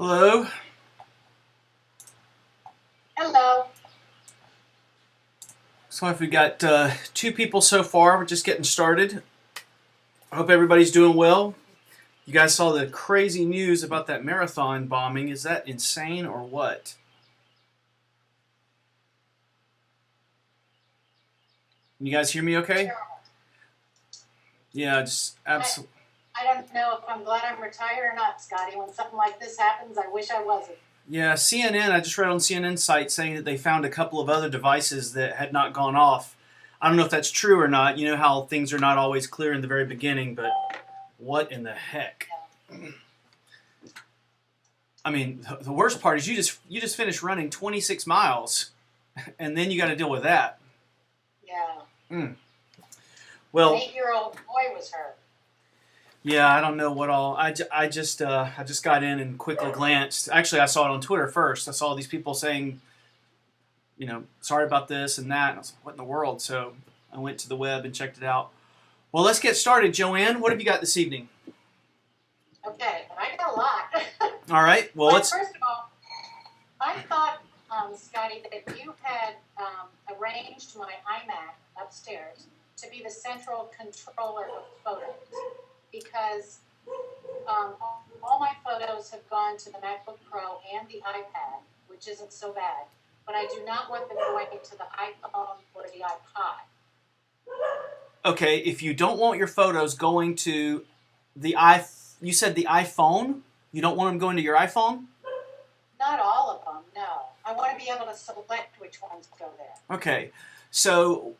Hello. Hello. So if we got two people so far, we're just getting started. I hope everybody's doing well. You guys saw the crazy news about that marathon bombing. Is that insane or what? Can you guys hear me okay? Sure. Yeah, just I, absolutely. I don't know if I'm glad I'm retired or not, Scotty. When something like this happens, I wish I wasn't. Yeah, CNN, I just read on CNN site saying that they found a couple of other devices that had not gone off. I don't know if that's true or not. You know how things are not always clear in the very beginning, but what in the heck? I mean, the worst part is you just finished running 26 miles, and then you got to deal with that. Yeah. Mm. An Well, 8-year-old boy was hurt. yeah, I don't know what all. I just got in and quickly glanced. Actually, I saw it on Twitter first. I saw these people saying, sorry about this and that. And I was like, what in the world? So I went to the web and checked it out. Well, let's get started, Joanne. What have you got this evening? Okay, I got a lot. All right. Well, But let's. first of all, I thought, Scotty, that you had arranged my iMac upstairs to be the central controller of photos because all my photos have gone to the MacBook Pro and the iPad, which isn't so bad. But I do not want them going to the iPhone or the iPod. Okay, if you don't want your photos going to the i, you said the iPhone. You don't want them going to your iPhone. Not all of them, no. I want to be able to select which ones go there. Okay, so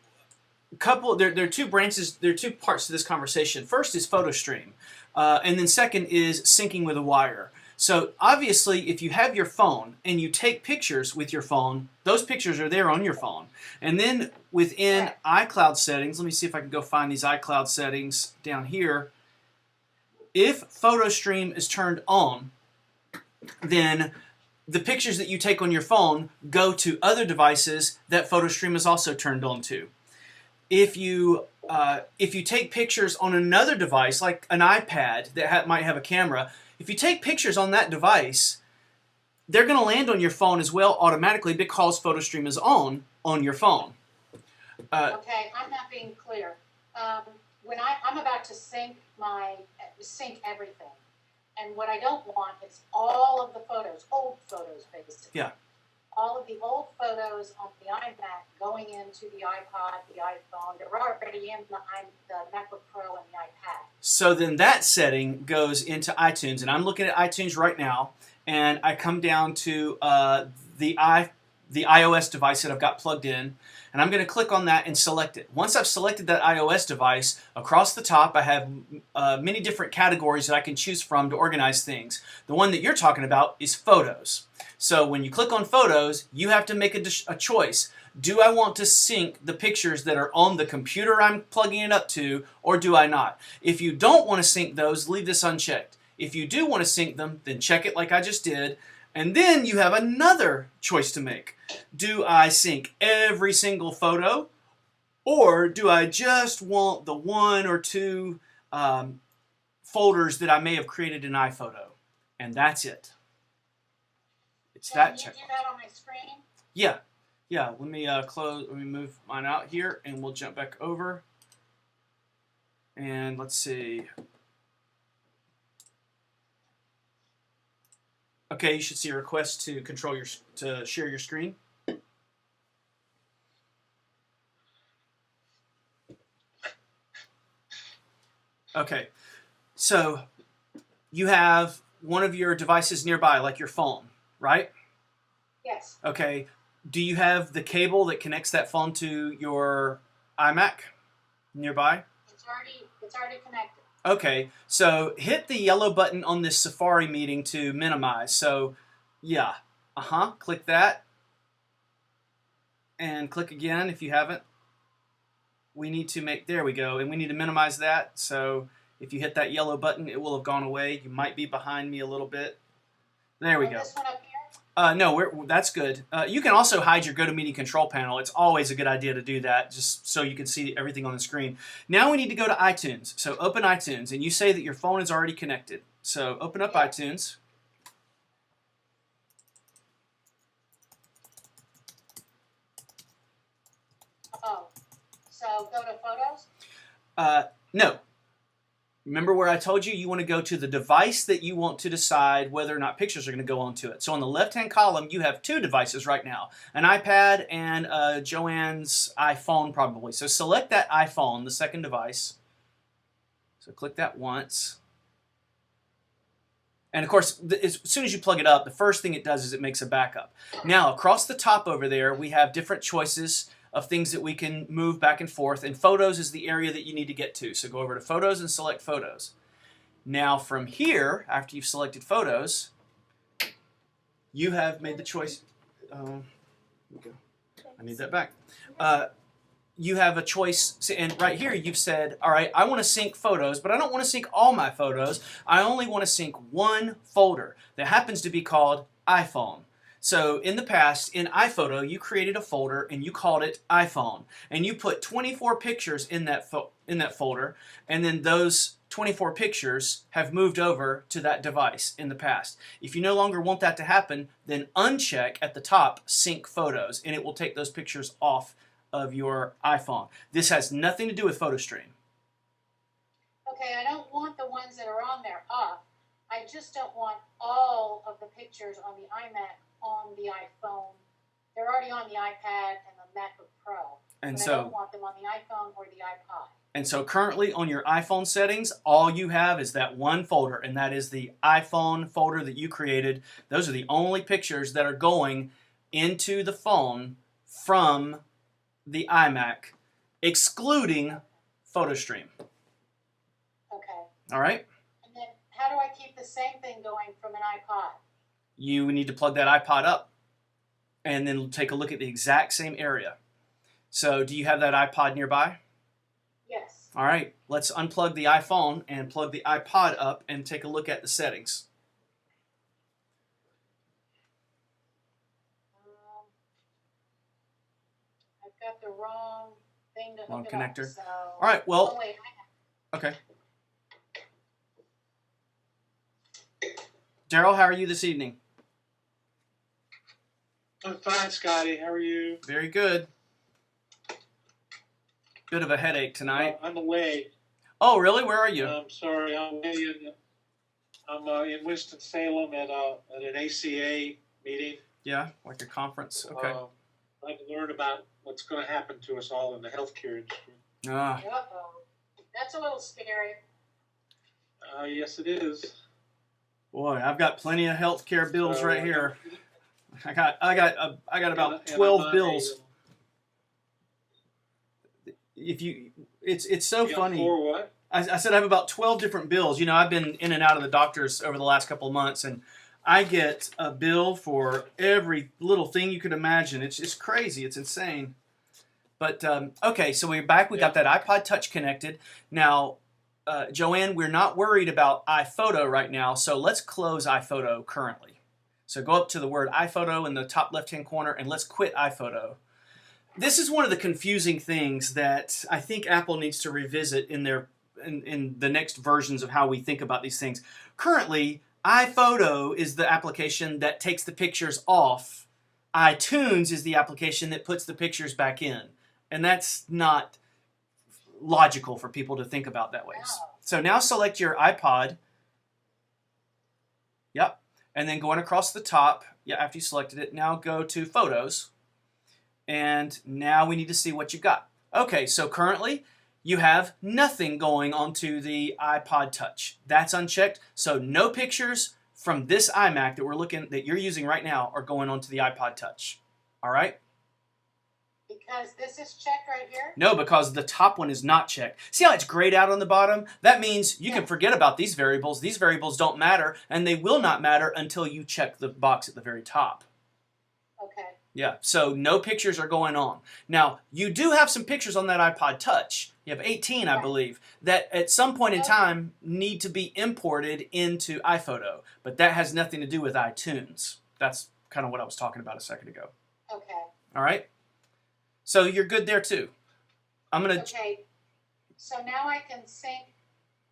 there are two branches, there are two parts to this conversation. First is photo stream, and then second is syncing with a wire. So obviously, if you have your phone and you take pictures with your phone, those pictures are there on your phone. And then within iCloud settings, let me see if I can go find these iCloud settings down here. If photo stream is turned on, then the pictures that you take on your phone go to other devices that photo stream is also turned on to. If you take pictures on another device, like an iPad that might have a camera, if you take pictures on that device, they're going to land on your phone as well automatically because PhotoStream is on your phone. Okay, I'm not being clear. When I'm about to sync everything, and what I don't want is all of the photos, old photos basically. Yeah. All of the old photos on the iMac going into the iPod, the iPhone. They're already in the MacBook Pro and the iPad. So then that setting goes into iTunes, and I'm looking at iTunes right now, and I come down to the iOS device that I've got plugged in, and I'm going to click on that and select it. Once I've selected that iOS device, across the top I have many different categories that I can choose from to organize things. The one that you're talking about is photos. So when you click on photos, you have to make a choice. Do I want to sync the pictures that are on the computer I'm plugging it up to, or do I not? If you don't want to sync those, leave this unchecked. If you do want to sync them, then check it like I just did, and then you have another choice to make. Do I sync every single photo, or do I just want the one or two folders that I may have created in iPhoto? And that's it. It's that check. Can you do that on my screen? Yeah. Let me close. Let me move mine out here, and we'll jump back over. And let's see. Okay, you should see a request to share your screen. Okay, so you have one of your devices nearby, like your phone, right? Yes. Okay. Do you have the cable that connects that phone to your iMac nearby? It's already connected. Okay, so hit the yellow button on this Safari meeting to minimize. So, yeah, click that, and click again if you haven't. There we go, and we need to minimize that. So if you hit that yellow button, it will have gone away. You might be behind me a little bit. There we go. This one up here? No, that's good. You can also hide your GoToMeeting control panel. It's always a good idea to do that, just so you can see everything on the screen. Now we need to go to iTunes. So open iTunes, and you say that your phone is already connected. So open up iTunes. So go to photos? No. Remember where I told you want to go to the device that you want to decide whether or not pictures are going to go onto it. So on the left-hand column, you have two devices right now, an iPad and Joanne's iPhone probably. So select that iPhone, the second device. So click that once. And of course, as soon as you plug it up, the first thing it does is it makes a backup. Now, across the top over there, we have different choices of things that we can move back and forth, and Photos is the area that you need to get to. So go over to Photos and select Photos. Now from here, after you've selected Photos, you have made the choice. Here we go. I need that back. You have a choice, and right here you've said, all right, I want to sync photos, but I don't want to sync all my photos. I only want to sync one folder that happens to be called iPhone. So in the past, in iPhoto, you created a folder and you called it iPhone, and you put 24 pictures in that folder, and then those 24 pictures have moved over to that device in the past. If you no longer want that to happen, then uncheck at the top Sync Photos, and it will take those pictures off of your iPhone. This has nothing to do with PhotoStream. Okay, I don't want the ones that are on there off. I just don't want all of the pictures on the iMac on the iPhone. They're already on the iPad and the MacBook Pro. And but so, I don't want them on the iPhone or the iPod. And so currently on your iPhone settings, all you have is that one folder, and that is the iPhone folder that you created. Those are the only pictures that are going into the phone from the iMac, excluding PhotoStream. Okay. All right? And then how do I keep the same thing going from an iPod? You need to plug that iPod up and then take a look at the exact same area. So do you have that iPod nearby? Yes. All right, let's unplug the iPhone and plug the iPod up and take a look at the settings. I've got the wrong thing to Wrong hook connector. it up. So... All right, well, Oh, wait, okay. Daryl, how are you this evening? I'm fine, Scotty. How are you? Very good. Bit of a headache tonight. I'm away. Oh, really? Where are you? I'm sorry. I'm in Winston-Salem at an ACA meeting. Yeah, like a conference. Okay. I've learned about what's going to happen to us all in the healthcare industry. Ah. Uh-oh. That's a little scary. Yes, it is. Boy, I've got plenty of healthcare bills So, right here. I got about and 12 bills. It's so you got funny. 4 what? I said I have about 12 different bills. You know, I've been in and out of the doctors over the last couple of months, and I get a bill for every little thing you could imagine. It's crazy. It's insane. But, okay, so we're back. We got that iPod Touch connected. Now, Joanne, we're not worried about iPhoto right now, so let's close iPhoto currently. So go up to the word iPhoto in the top left-hand corner, and let's quit iPhoto. This is one of the confusing things that I think Apple needs to revisit in the next versions of how we think about these things. Currently, iPhoto is the application that takes the pictures off. iTunes is the application that puts the pictures back in. And that's not logical for people to think about that way. So now select your iPod. Yep. And then going across the top, after you selected it, now go to Photos. And now we need to see what you've got. Okay, so currently you have nothing going onto the iPod Touch. That's unchecked. So no pictures from this iMac that you're using right now are going onto the iPod Touch. All right? Because this is checked right here? No, because the top one is not checked. See how it's grayed out on the bottom? That means you can forget about these variables. These variables don't matter, and they will not matter until you check the box at the very top. Okay. Yeah, so no pictures are going on. Now, you do have some pictures on that iPod Touch. You have 18, I believe, that at some point in time need to be imported into iPhoto, but that has nothing to do with iTunes. That's kind of what I was talking about a second ago. Okay. All right? So you're good there too. I'm going to... Okay, so now I can sync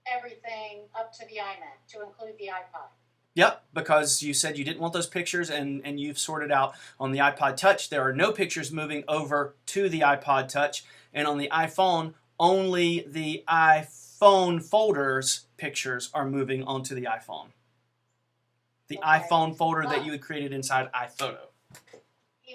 everything up to the iMac to include the iPod. Yep, because you said you didn't want those pictures, and you've sorted out on the iPod Touch, there are no pictures moving over to the iPod Touch, and on the iPhone, only the iPhone folders pictures are moving onto the iPhone. The Okay. iPhone folder that But you had created inside iPhoto.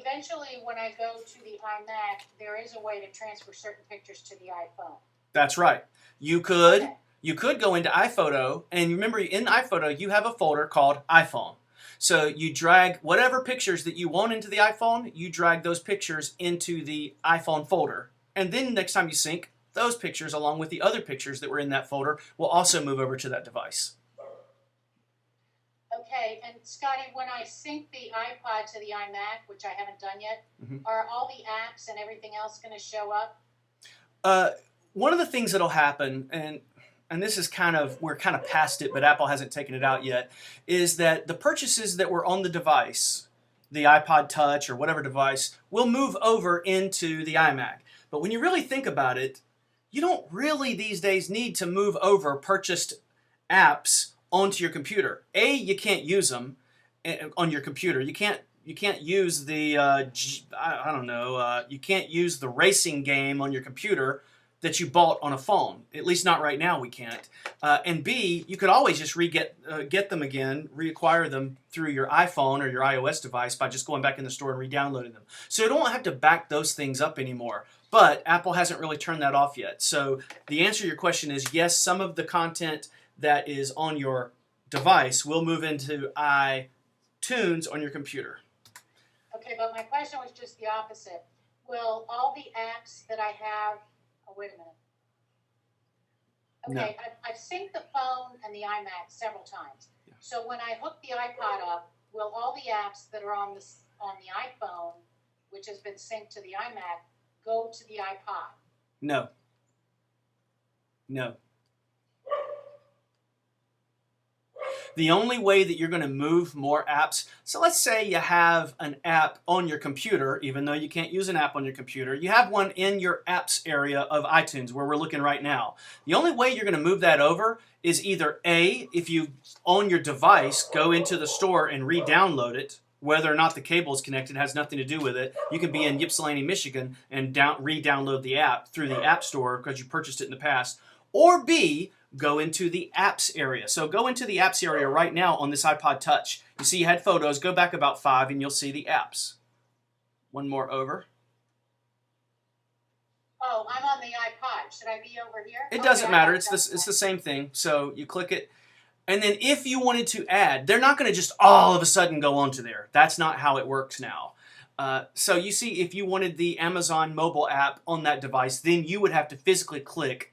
eventually, when I go to the iMac, there is a way to transfer certain pictures to the iPhone. That's right. You could Okay. you could go into iPhoto, and remember in iPhoto you have a folder called iPhone. So you drag whatever pictures that you want into the iPhone, you drag those pictures into the iPhone folder. And then next time you sync, those pictures along with the other pictures that were in that folder will also move over to that device. Okay, and Scotty, when I sync the iPod to the iMac, which I haven't done yet, are all the apps and everything else going to show up? One of the things that'll happen, and this is we're kind of past it, but Apple hasn't taken it out yet, is that the purchases that were on the device, the iPod Touch or whatever device, will move over into the iMac. But when you really think about it, you don't really these days need to move over purchased apps onto your computer. You can't use them on your computer. You can't use the I don't know. You can't use the racing game on your computer that you bought on a phone. At least not right now. We can't. And B, you could always just get them again, reacquire them through your iPhone or your iOS device by just going back in the store and re-downloading them. So you don't have to back those things up anymore. But Apple hasn't really turned that off yet. So the answer to your question is yes. Some of the content that is on your device will move into iTunes on your computer. Okay, but my question was just the opposite. Will all the apps that I have... Oh, wait a minute. Okay, No. I've synced the phone and the iMac several times. Yeah. So when I hook the iPod up, will all the apps that are on the iPhone, which has been synced to the iMac, go to the iPod? No. No. The only way that you're going to move more apps, so let's say you have an app on your computer, even though you can't use an app on your computer, you have one in your apps area of iTunes where we're looking right now. The only way you're going to move that over is either A, if you on your device go into the store and re-download it, whether or not the cable is connected has nothing to do with it. You can be in Ypsilanti, Michigan and re-download the app through the App Store because you purchased it in the past. Or B, go into the apps area. So go into the apps area right now on this iPod Touch. You see you had photos. Go back about 5 and you'll see the apps. One more over. Oh, I'm on the iPod. Should I be over here? It doesn't Okay, matter. It's the same thing. So you click it. And then if you wanted to add, they're not going to just all of a sudden go onto there. That's not how it works now. So you see if you wanted the Amazon mobile app on that device, then you would have to physically click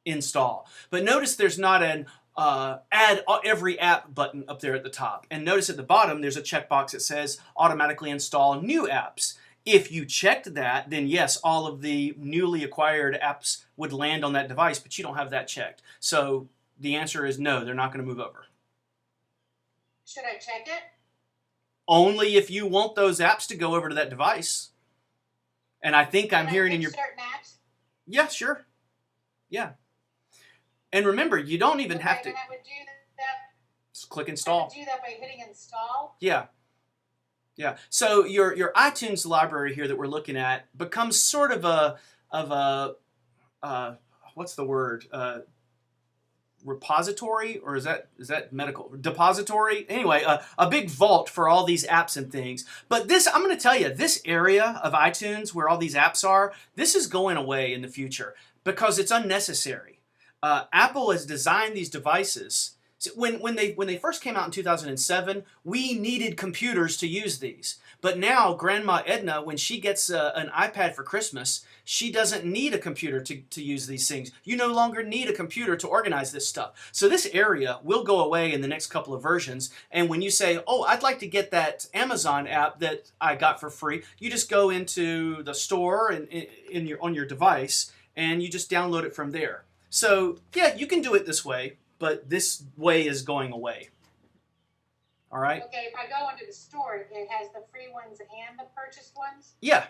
install. But notice there's not an add every app button up there at the top. And notice at the bottom there's a checkbox that says automatically install new apps. If you checked that, then yes, all of the newly acquired apps would land on that device, but you don't have that checked. So the answer is no, they're not going to move over. Should I check it? Only if you want those apps to go over to that device. And I think I'm hearing in your... certain apps? Yeah, sure. Yeah. And remember, you don't even have to... Then I would do that. Just click I install. would do that by hitting install. Yeah. Yeah. So your iTunes library here that we're looking at becomes sort of a what's the word? Repository, or is that medical? Depository? Anyway, a big vault for all these apps and things. But this, I'm going to tell you, this area of iTunes where all these apps are, this is going away in the future because it's unnecessary. Apple has designed these devices. So when they first came out in 2007, we needed computers to use these. But now, Grandma Edna, when she gets an iPad for Christmas, she doesn't need a computer to use these things. You no longer need a computer to organize this stuff. So this area will go away in the next couple of versions. And when you say, oh, I'd like to get that Amazon app that I got for free, you just go into the store and on your device, and you just download it from there. So, yeah, you can do it this way, but this way is going away. All right? Okay, if I go into the store, it has the free ones and the purchased ones? Yeah.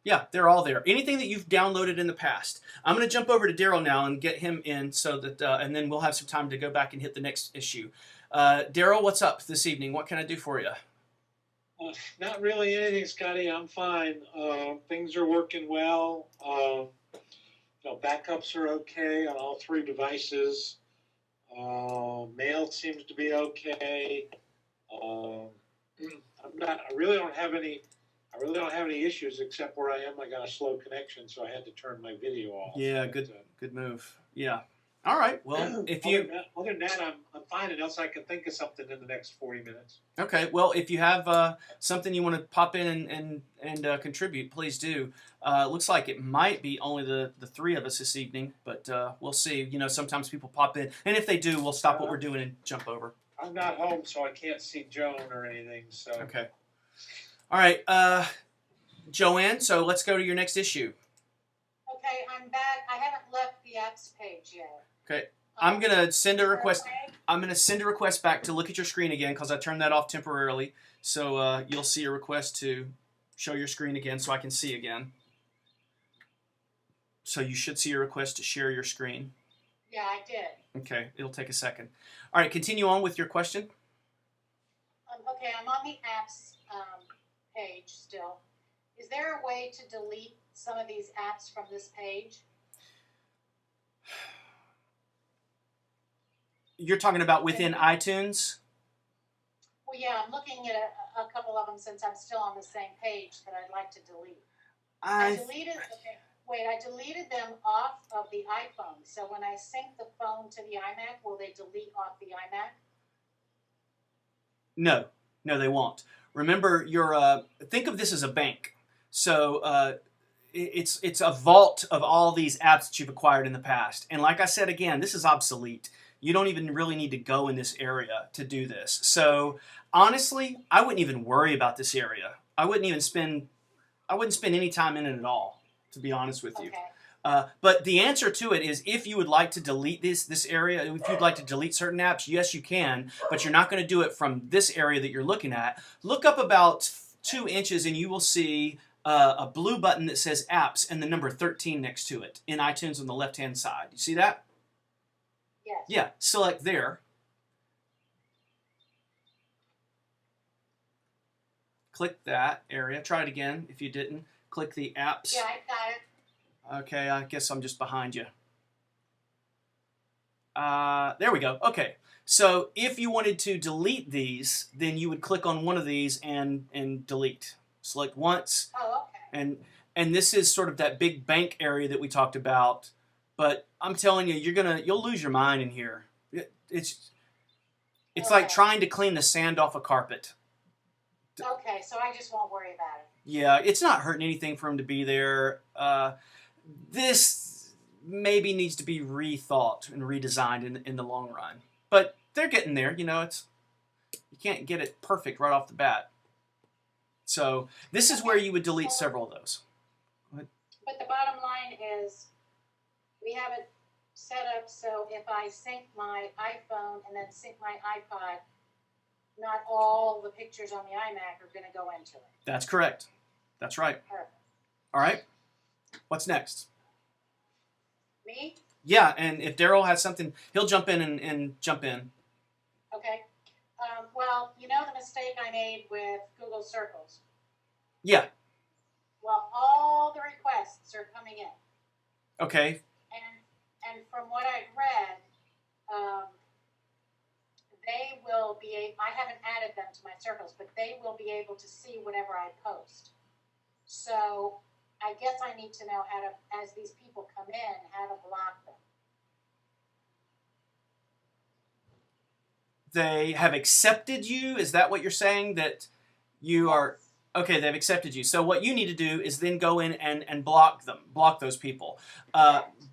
Yeah, they're all there. Anything that you've downloaded in the past. I'm going to jump over to Daryl now and get him in so that, and then we'll have some time to go back and hit the next issue. Daryl, what's up this evening? What can I do for you? Not really anything, Scotty. I'm fine. Things are working well. Backups are okay on all three devices. Mail seems to be okay. I really don't have any. I really don't have any issues except where I am. I got a slow connection, so I had to turn my video off. Yeah, good move. Yeah. All right. Well, if you other than that, I'm fine. Unless I can think of something in the next 40 minutes. okay, well, if you have something you want to pop in and contribute, please do. Looks like it might be only the three of us this evening, but we'll see. You know, sometimes people pop in, and if they do, we'll stop what we're doing and jump over. I'm not home, so I can't see Joan or anything. So okay. All right, Joanne. So let's go to your next issue. Okay, I'm back. I haven't left the apps page yet. Okay. I'm gonna send a request. I'm gonna send a request back to look at your screen again because I turned that off temporarily. So you'll see a request to show your screen again, so I can see again. So you should see a request to share your screen. Yeah, I did. Okay, it'll take a second. All right, continue on with your question. Okay, I'm on the apps page still. Is there a way to delete some of these apps from this page? You're talking about within iTunes? Well, yeah, I'm looking at a couple of them since I'm still on the same page that I'd like to delete. I deleted them off of the iPhone. So when I sync the phone to the iMac, will they delete off the iMac? No, they won't. Remember, think of this as a bank. So it's a vault of all these apps that you've acquired in the past. And like I said again, this is obsolete. You don't even really need to go in this area to do this. So honestly, I wouldn't even worry about this area. I wouldn't spend any time in it at all, to be honest with you. Okay. But the answer to it is, if you would like to delete this area, if you'd like to delete certain apps, yes, you can, but you're not going to do it from this area that you're looking at. Look up about 2 inches and you will see a blue button that says apps and the number 13 next to it in iTunes on the left-hand side. You see that? Yes. Yeah, select there. Click that area. Try it again if you didn't. Click the apps. Yeah, I got it. Okay, I guess I'm just behind you. There we go. Okay, so if you wanted to delete these, then you would click on one of these and delete. Select once. Oh, okay. And this is sort of that big bank area that we talked about. But I'm telling you, you'll lose your mind in here. It's like trying to clean the sand off a carpet. Okay, so I just won't worry about it. Yeah, it's not hurting anything for him to be there. This maybe needs to be rethought and redesigned in the long run. But they're getting there. You know, you can't get it perfect right off the bat. So this is where you would delete several of those. But the bottom line is, we have it set up so if I sync my iPhone and then sync my iPod, not all the pictures on the iMac are going to go into it. That's correct. That's right. Perfect. All right. What's next? Me? Yeah, and if Daryl has something, he'll jump in and jump in. Okay. Well, you know the mistake I made with Google Circles? Yeah. Well, all the requests are coming in. Okay. And from what I've read, they will be, I haven't added them to my circles, but they will be able to see whatever I post. So I guess I need to know how to, as these people come in, how to block them. They have accepted you? Is that what you're saying? That you are... Okay, they've accepted you. So what you need to do is then go in and block them, block those people.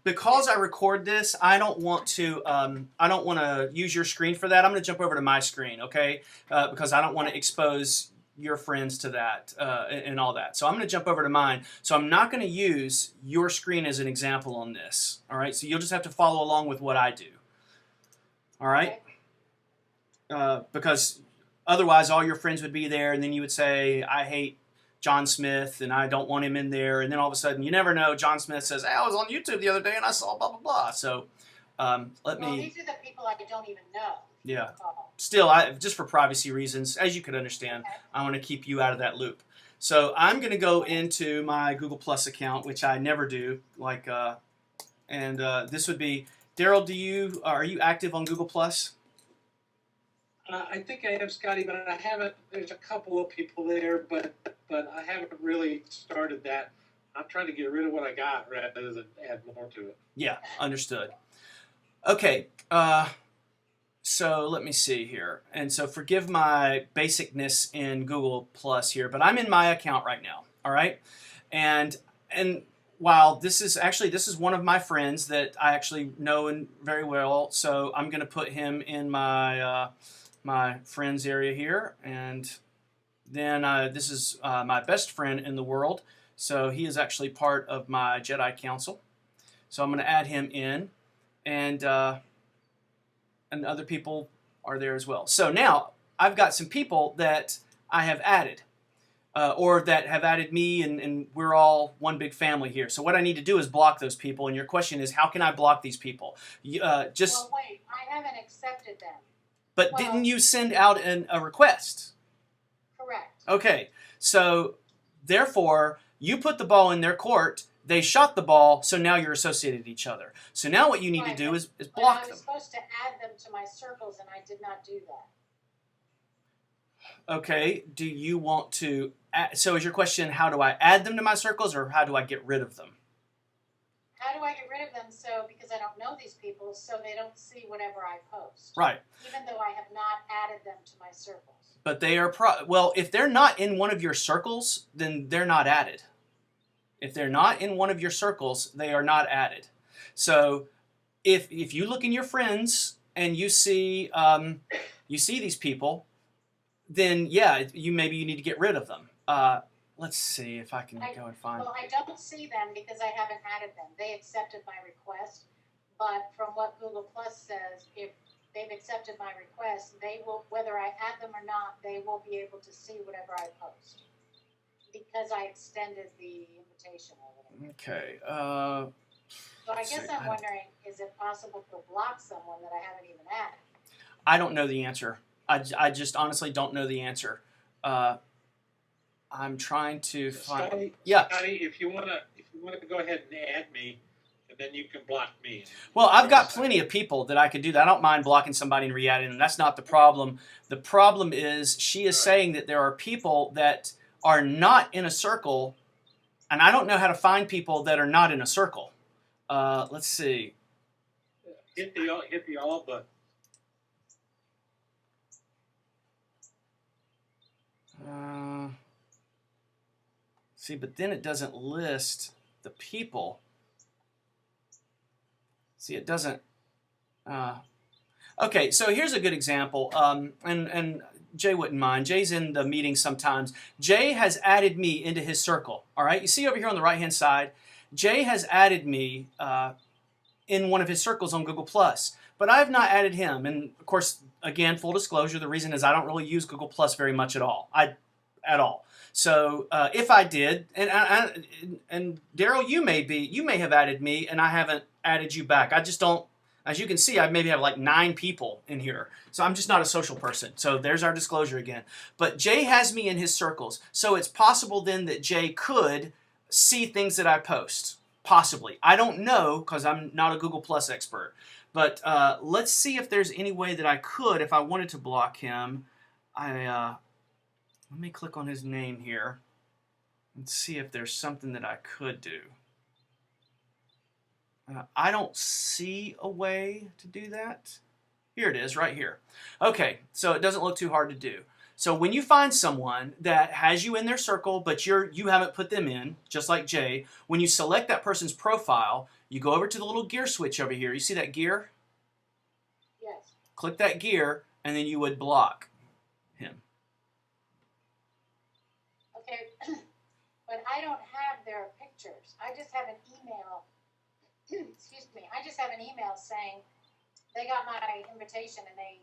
Because I record this, I don't want to use your screen for that. I'm going to jump over to my screen, okay? Because I don't want to expose your friends to that and all that. So I'm going to jump over to mine. So I'm not going to use your screen as an example on this. All right. So you'll just have to follow along with what I do. All right. Because otherwise, all your friends would be there, and then you would say, I hate John Smith, and I don't want him in there. And then all of a sudden, you never know, John Smith says, hey, I was on YouTube the other day, and I saw blah, blah, blah. So Let Well, me. these are the people I don't even know. Yeah. Call. Still, just for privacy reasons, as you could understand, Okay. I want to keep you out of that loop. So I'm going to go into my Google Plus account, which I never do. This would be Daryl. Are you active on Google Plus? I think I am, Scotty, but I haven't. There's a couple of people there, but I haven't really started that. I'm trying to get rid of what I got rather than add more to it. Yeah, understood. Okay. So let me see here. And so forgive my basicness in Google Plus here, but I'm in my account right now. All right. And while this is one of my friends that I actually know and very well, so I'm going to put him in my my friends area here, and then this is my best friend in the world, so he is actually part of my Jedi Council. So I'm going to add him in, and other people are there as well. So now I've got some people that I have added. Or that have added me, and we're all one big family here. So what I need to do is block those people. And your question is, how can I block these people? Well, wait, I haven't accepted them. But well, didn't you send out a request? Correct. Okay, so therefore, you put the ball in their court. They shot the ball, so now you're associated with each other. So now what you need to do is block them. I was supposed to add them to my circles, and I did not do that. Okay, do you want to so is your question, how do I add them to my circles, or how do I get rid of them? How do I get rid of them because I don't know these people, so they don't see whatever I post? Right. Even though I have not added them to my circles. But they are, well, if they're not in one of your circles, then they're not added. If they're not in one of your circles, they are not added. So if you look in your friends and you see these people, then yeah, maybe you need to get rid of them. Let's see if I can go and find. Well, I don't see them because I haven't added them. They accepted my request, but from what Google Plus says, if they've accepted my request, they will, whether I add them or not, they will be able to see whatever I post because I extended the invitation or whatever. Okay. So I guess I'm wondering, is it possible to block someone that I haven't even added? I don't know the answer. I just honestly don't know the answer. I'm trying to find. Scotty, yeah. Scotty, if you wanna go ahead and add me, and then you can block me. Well, I've got plenty of people that I could do that. I don't mind blocking somebody and re-adding them. That's not the problem. The problem is she is saying that there are people that are not in a circle, and I don't know how to find people that are not in a circle. Let's see. Hit the all button. See, but then it doesn't list the people. See, it doesn't. Okay, so here's a good example, and Jay wouldn't mind. Jay's in the meeting sometimes. Jay has added me into his circle. All right, you see over here on the right-hand side, Jay has added me in one of his circles on Google Plus, but I have not added him. And of course, again, full disclosure, the reason is I don't really use Google Plus very much at all. At all. So if I did, and Daryl, you may have added me, and I haven't added you back. I just don't. As you can see, I maybe have like 9 people in here. So I'm just not a social person. So there's our disclosure again. But Jay has me in his circles. So it's possible then that Jay could see things that I post. Possibly. I don't know because I'm not a Google Plus expert. But let's see if there's any way that I could, if I wanted to block him. Let me click on his name here and see if there's something that I could do. I don't see a way to do that. Here it is, right here. Okay, so it doesn't look too hard to do. So when you find someone that has you in their circle, but you haven't put them in, just like Jay, when you select that person's profile, you go over to the little gear switch over here. You see that gear? Yes. Click that gear, and then you would block him. Okay, but I don't have their pictures. I just have an email. Excuse me. I just have an email saying they got my invitation and they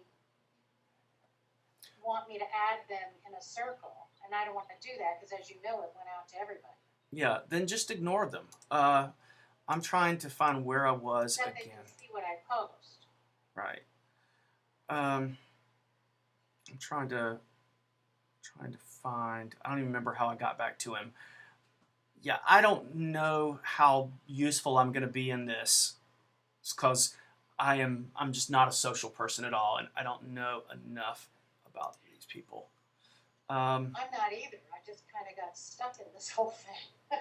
want me to add them in a circle, and I don't want to do that because, as you know, it went out to everybody. Yeah, then just ignore them. I'm trying to find where I was That they again. can see what I post. Right. I'm trying to find. I don't even remember how I got back to him. Yeah, I don't know how useful I'm going to be in this. It's because I'm just not a social person at all, and I don't know enough about these people. I'm not either. I just kind of got stuck in this whole thing.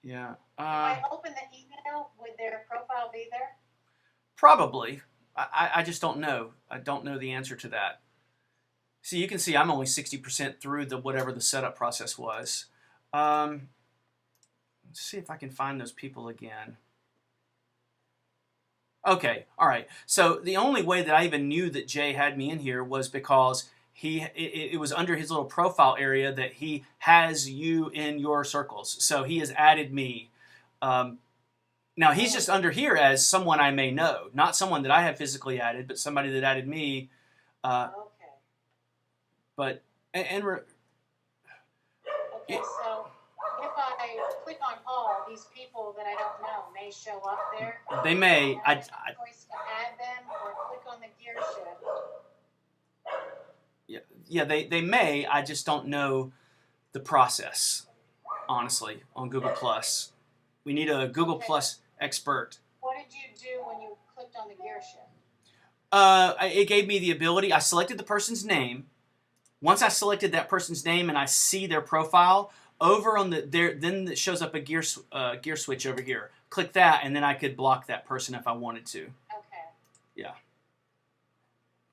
Yeah. If I open the email, would their profile be there? Probably. I just don't know. I don't know the answer to that. See, you can see I'm only 60% through whatever the setup process was. Let's see if I can find those people again. Okay, all right. So the only way that I even knew that Jay had me in here was because it was under his little profile area that he has you in your circles. So he has added me. Now he's just under here as someone I may know, not someone that I have physically added, but somebody that added me. Okay. But and Okay, so if I click on all, these people that I don't know may show up there. they may. And I have a choice to add them or click on the gear shift. Yeah, they may. I just don't know the process, honestly, on Google Plus. We need a Google Plus expert. What did you do when you clicked on the gear shift? It gave me the ability. I selected the person's name. Once I selected that person's name and I see their profile, over on then it shows up a gear switch over here. Click that, and then I could block that person if I wanted to. Okay. Yeah.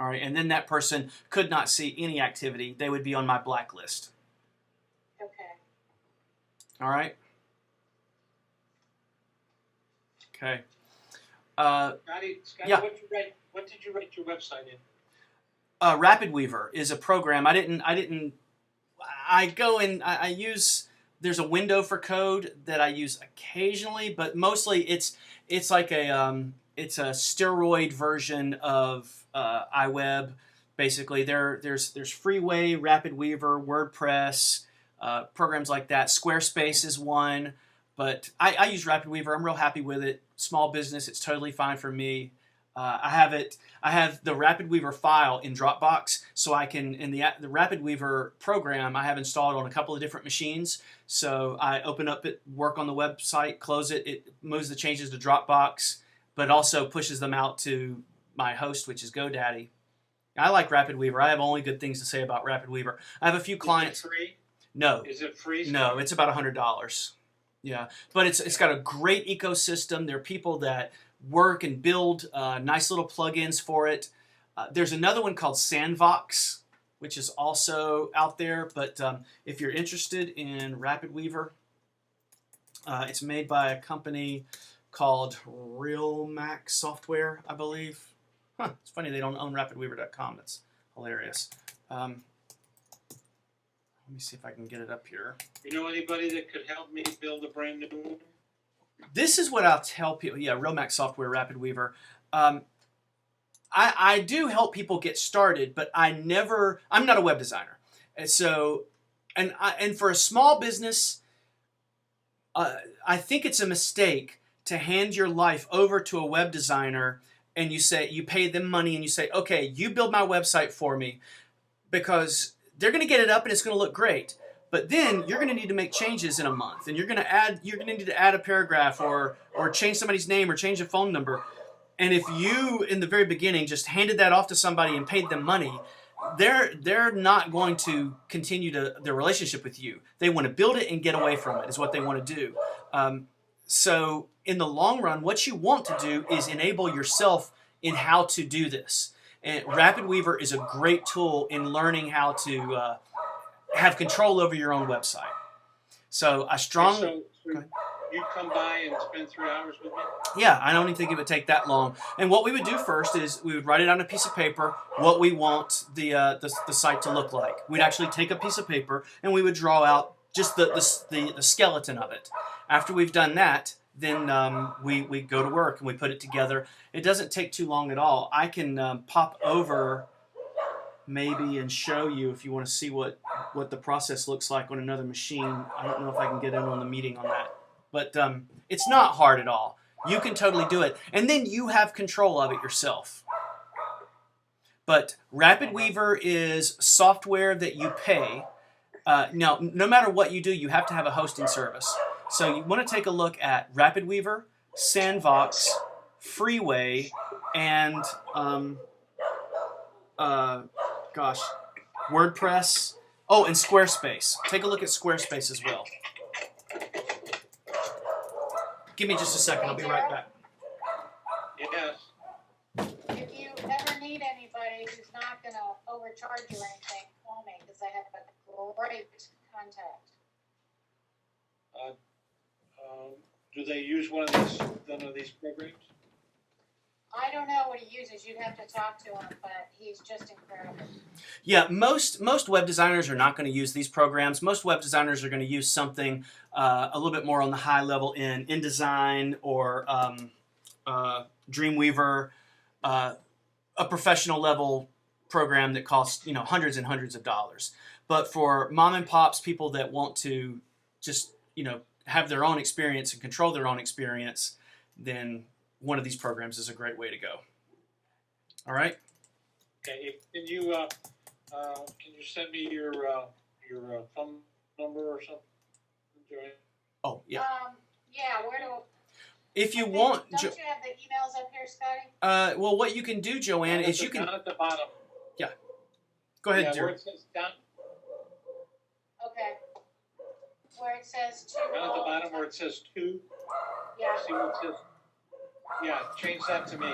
All right, and then that person could not see any activity. They would be on my blacklist. Okay. All right. Okay. Scotty, Yeah. What did you write your website in? Rapid Weaver is a program. I go in. I use. There's a window for code that I use occasionally, but mostly it's like it's a steroid version of iWeb. Basically, there's Freeway, Rapid Weaver, WordPress, programs like that. Squarespace is one, but I use Rapid Weaver. I'm real happy with it. Small business, it's totally fine for me. I have the Rapid Weaver file in Dropbox, so I can, in the Rapid Weaver program, I have installed on a couple of different machines. So I open up it, work on the website, close it, it moves the changes to Dropbox, but also pushes them out to my host, which is GoDaddy. I like Rapid Weaver. I have only good things to say about Rapid Weaver. I have a few clients. Is it free? No. Is it free? No, it's about $100. Yeah, but it's got a great ecosystem. There are people that work and build nice little plugins for it. There's another one called Sandvox, which is also out there. But if you're interested in Rapid Weaver, it's made by a company called RealMac Software, I believe. Huh, it's funny they don't own RapidWeaver.com. That's hilarious. Let me see if I can get it up here. You know anybody that could help me build a brand new one? This is what I'll tell people. Yeah, RealMac Software, Rapid Weaver. I do help people get started, but I'm not a web designer. And so, and for a small business, I think it's a mistake to hand your life over to a web designer and you pay them money and you say, okay, you build my website for me, because they're going to get it up and it's going to look great. But then you're going to need to make changes in a month, and you're going to need to add a paragraph or change somebody's name or change a phone number. And if you, in the very beginning, just handed that off to somebody and paid them money, they're not going to continue their relationship with you. They want to build it and get away from it is what they want to do. So in the long run, what you want to do is enable yourself in how to do this. And Rapid Weaver is a great tool in learning how to have control over your own website. So I strongly... So you come by and spend 3 hours with me? Yeah, I don't even think it would take that long. And what we would do first is we would write it on a piece of paper what we want the site to look like. We'd actually take a piece of paper and we would draw out just the skeleton of it. After we've done that, then we go to work and we put it together. It doesn't take too long at all. I can pop over maybe and show you if you want to see what the process looks like on another machine. I don't know if I can get in on the meeting on that. But it's not hard at all. You can totally do it. And then you have control of it yourself. But Rapid Weaver is software that you pay. Now, no matter what you do, you have to have a hosting service. So you want to take a look at Rapid Weaver, Sandvox, Freeway, and WordPress. Oh, and Squarespace. Take a look at Squarespace as well. Give me just a second. I'll be right back. Yes. If you ever need anybody who's not going to overcharge you or anything, call me because I have a great contact. Do they use one of these programs? I don't know what he uses. You'd have to talk to him, but he's just incredible. Yeah, most web designers are not going to use these programs. Most web designers are going to use something a little bit more on the high level in InDesign or Dreamweaver, a professional level program that costs hundreds and hundreds of dollars. But for mom and pops, people that want to just have their own experience and control their own experience, then one of these programs is a great way to go. All right. Okay. Can you send me your phone number or something, Joanne? Oh yeah. Yeah. Where do? If you want. Don't you have the emails up here, Scotty? Well, what you can do, Joanne, is you can. Down at the bottom. Yeah. Go ahead, Yeah, Jerry. where it says down. Okay. Where it says two. Down at the bottom where it says 2. Yeah. See what it says? Yeah, change that to me.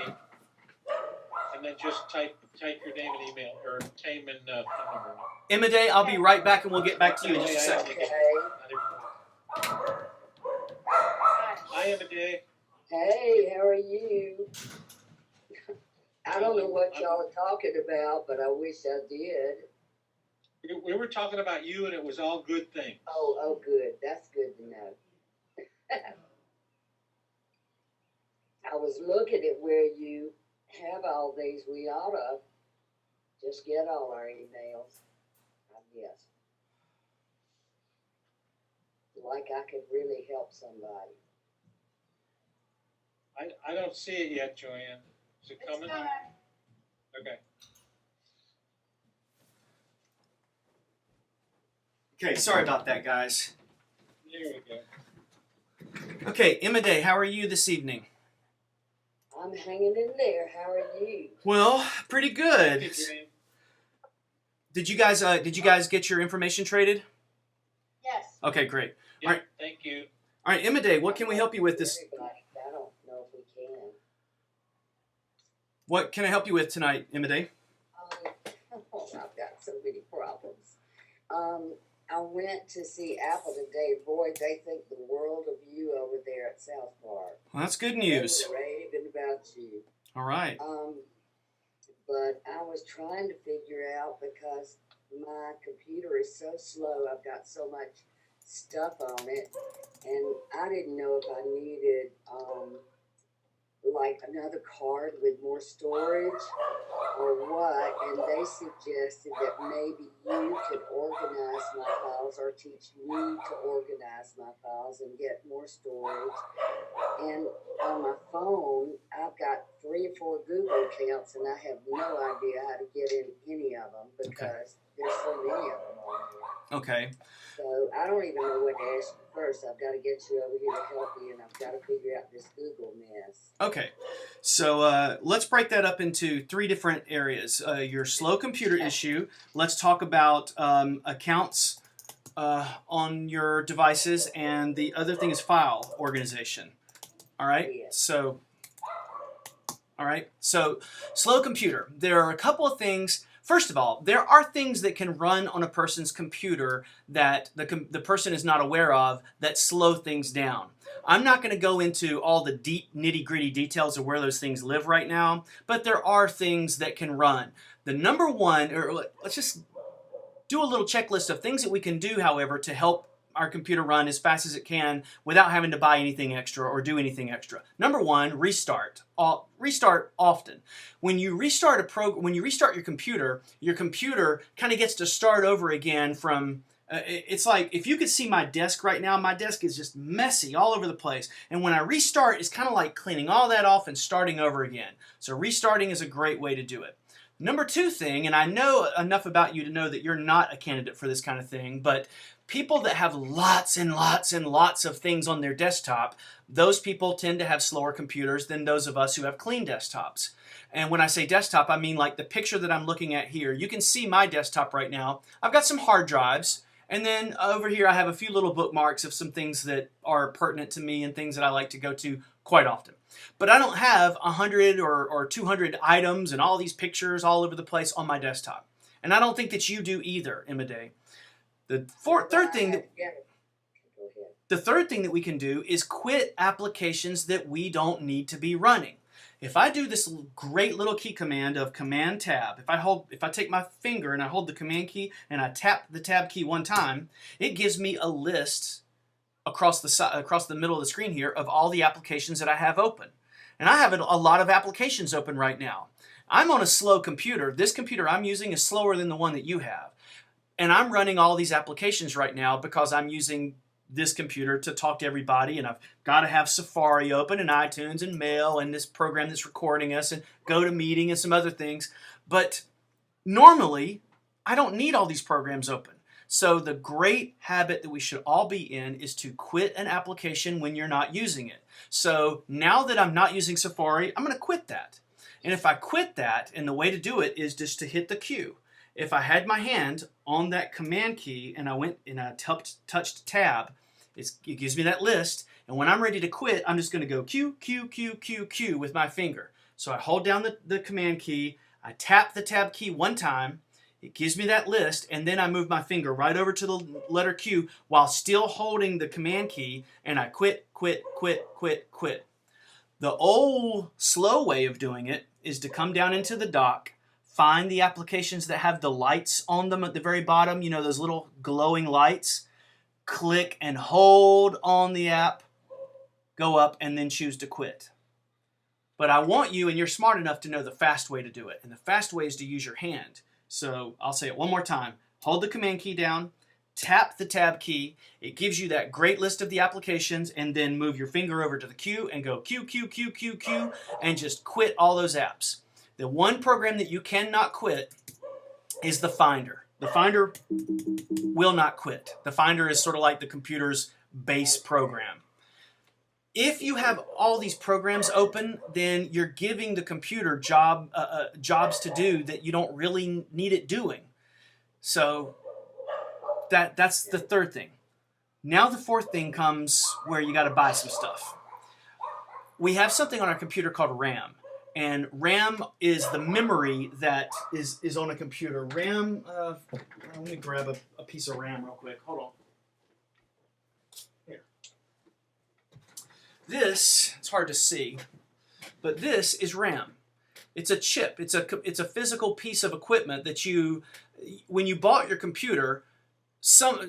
And then just type your name and email, or name and phone number. Imade, I'll be right back and we'll get back to you in just a second. Okay. Hi, Imade. Hey, how are you? I don't know what y'all are talking about, but I wish I did. We were talking about you, and it was all good things. Oh, good. That's good to know. I was looking at where you have all these. We ought to just get all our emails, I guess. Like I could really help somebody. I don't see it yet, Joanne. Is it It's coming? coming. Okay. Okay, sorry about that, guys. There we go. Okay, Imade, how are you this evening? I'm hanging in there. How are you? Well, pretty good. Hey, Joanne. Did you guys get your information traded? Yes. Okay, great. Yeah, All right. thank you. All right, Imade, what can we help you with this? I don't know if we can. What can I help you with tonight, Imade? Oh, I've got so many problems. I went to see Apple today. Boy, they think the world of you over there at South Park. Well, that's good news. They were raving about you. All right. But I was trying to figure out because my computer is so slow. I've got so much stuff on it, and I didn't know if I needed like another card with more storage or what. And they suggested that maybe you could organize my files or teach me to organize my files and get more storage. And on my phone, I've got 3 or 4 Google accounts, and I have no idea how to get in any of them because there's so many of them on here. Okay. So I don't even know what to ask you first. I've got to get you over here to help me, and I've got to figure out this Google mess. Okay. So let's break that up into 3 different areas. Your slow computer issue. Let's talk about accounts on your devices, and the other thing is file organization. All right. Yes. So slow computer. There are a couple of things. First of all, there are things that can run on a person's computer that the person is not aware of that slow things down. I'm not going to go into all the deep nitty-gritty details of where those things live right now, but there are things that can run. The number one, or let's just do a little checklist of things that we can do, however, to help our computer run as fast as it can without having to buy anything extra or do anything extra. Number one, restart. Restart often. When you restart your computer kind of gets to start over again from It's like, if you could see my desk right now, my desk is just messy all over the place. And when I restart, it's kind of like cleaning all that off and starting over again. So restarting is a great way to do it. Number two thing, and I know enough about you to know that you're not a candidate for this kind of thing, but people that have lots and lots and lots of things on their desktop, those people tend to have slower computers than those of us who have clean desktops. And when I say desktop, I mean like the picture that I'm looking at here. You can see my desktop right now. I've got some hard drives. And then over here I have a few little bookmarks of some things that are pertinent to me and things that I like to go to quite often. But I don't have 100 or 200 items and all these pictures all over the place on my desktop. And I don't think that you do either, Emma Day. The third thing that we can do is quit applications that we don't need to be running. If I do this great little key command of Command Tab, if I take my finger and I hold the Command key and I tap the Tab key one time, it gives me a list across the middle of the screen here of all the applications that I have open. And I have a lot of applications open right now. I'm on a slow computer. This computer I'm using is slower than the one that you have. And I'm running all these applications right now because I'm using this computer to talk to everybody, and I've got to have Safari open and iTunes and Mail and this program that's recording us and GoToMeeting and some other things. But normally, I don't need all these programs open. So the great habit that we should all be in is to quit an application when you're not using it. So now that I'm not using Safari, I'm going to quit that. And if I quit that, and the way to do it is just to hit the Q. If I had my hand on that Command key and I went and I touched Tab, it gives me that list. And when I'm ready to quit, I'm just going to go Q, Q, Q, Q, Q with my finger. So I hold down the Command key, I tap the Tab key one time, it gives me that list, and then I move my finger right over to the letter Q while still holding the Command key, and I quit, quit, quit, quit, quit. The old slow way of doing it is to come down into the dock, find the applications that have the lights on them at the very bottom, you know, those little glowing lights. Click and hold on the app, go up, and then choose to quit. But I want you, and you're smart enough to know the fast way to do it. And the fast way is to use your hand. So I'll say it one more time. Hold the Command key down, tap the Tab key. It gives you that great list of the applications, and then move your finger over to the Q and go Q, Q, Q, Q, Q, and just quit all those apps. The one program that you cannot quit is the Finder. The Finder will not quit. The Finder is sort of like the computer's base program. If you have all these programs open, then you're giving the computer jobs to do that you don't really need it doing. So that's the third thing. Now the fourth thing comes where you got to buy some stuff. We have something on our computer called RAM. And RAM is the memory that is on a computer. RAM, let me grab a piece of RAM real quick. Hold on. Here. This, it's hard to see, but this is RAM. It's a chip. It's a physical piece of equipment that when you bought your computer,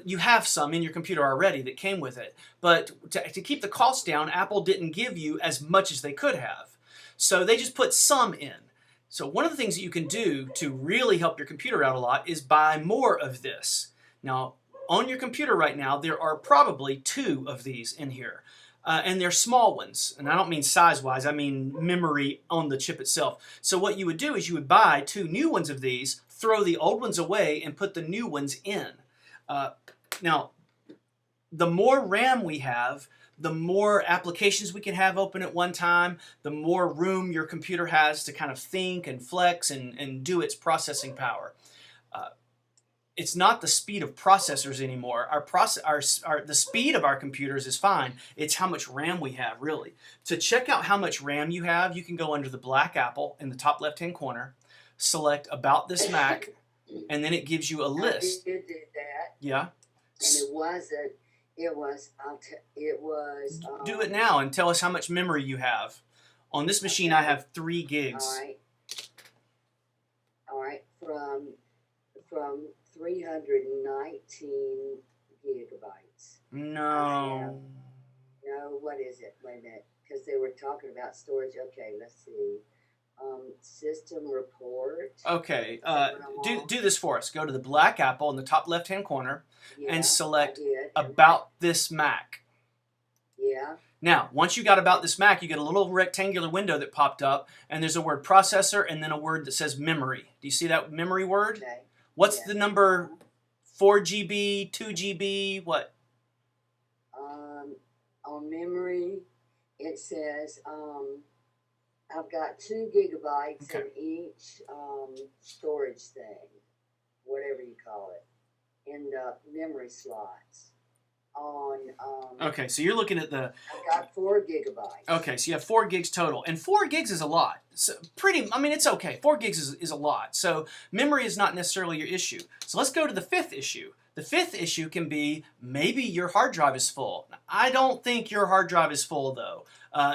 you have some in your computer already that came with it. But to keep the cost down, Apple didn't give you as much as they could have. So they just put some in. So one of the things that you can do to really help your computer out a lot is buy more of this. Now, on your computer right now, there are probably 2 of these in here. And they're small ones. And I don't mean size-wise, I mean memory on the chip itself. So what you would do is you would buy 2 new ones of these, throw the old ones away, and put the new ones in. Now, the more RAM we have, the more applications we can have open at one time, the more room your computer has to kind of think and flex and do its processing power. It's not the speed of processors anymore. The speed of our computers is fine. It's how much RAM we have, really. To check out how much RAM you have, you can go under the black apple in the top left-hand corner, select About This Mac, and then it gives you a list. I did that. Yeah. And it wasn't. It was. Do it now and tell us how much memory you have. On this machine, I have 3 gigs. All right. From 319 gigabytes. No. No. What is it? Wait a minute. Because they were talking about storage. Okay. Let's see. System report. Okay, Is that what I'm on? do this for us. Go to the black apple in the top left-hand corner Yeah, and select I did. And About This Mac. yeah, Now, once you got About This Mac, you get a little rectangular window that popped up, and there's a word processor and then a word that says memory. Do you see that memory word? okay. What's Yes. the number? 4 GB, 2 GB, what? On memory, it says I've got 2 gigabytes Okay. in each storage thing, whatever you call it, in the memory slots. Okay, so you're looking at the... I've got 4 gigabytes. Okay, so you have 4 gigs total, and 4 gigs is a lot. So I mean, it's okay. 4 gigs is a lot. So memory is not necessarily your issue. So let's go to the 5th issue. The 5th issue can be maybe your hard drive is full. I don't think your hard drive is full, though.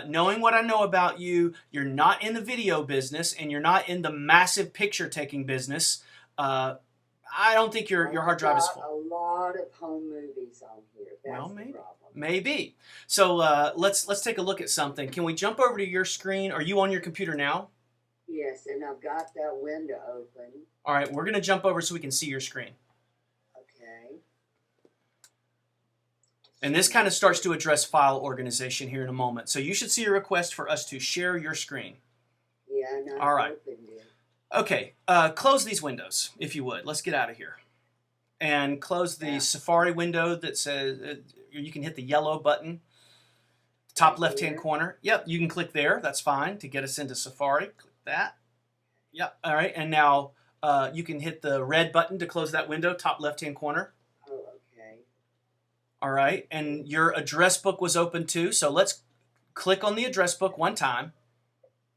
Knowing what I know about you, you're not in the video business, and you're not in the massive picture-taking business. I don't think your hard drive is full. A lot of home movies on here. That's Well, the maybe. problem. Maybe. So let's take a look at something. Can we jump over to your screen? Are you on your computer now? Yes, and I've got that window open. All right, we're going to jump over so we can see your screen. Okay. And this kind of starts to address file organization here in a moment. So you should see a request for us to share your screen. Yeah, and I All right. opened it. Okay, close these windows, if you would. Let's get out of here. And close the Yeah. Safari window that says, you can hit the yellow button, top Right left-hand here? corner. Yep, you can click there. That's fine to get us into Safari. Click that. Yep, all right. And now you can hit the red button to close that window, top left-hand corner. Oh, okay. All right, and your address book was open too, so let's click on the address book one time.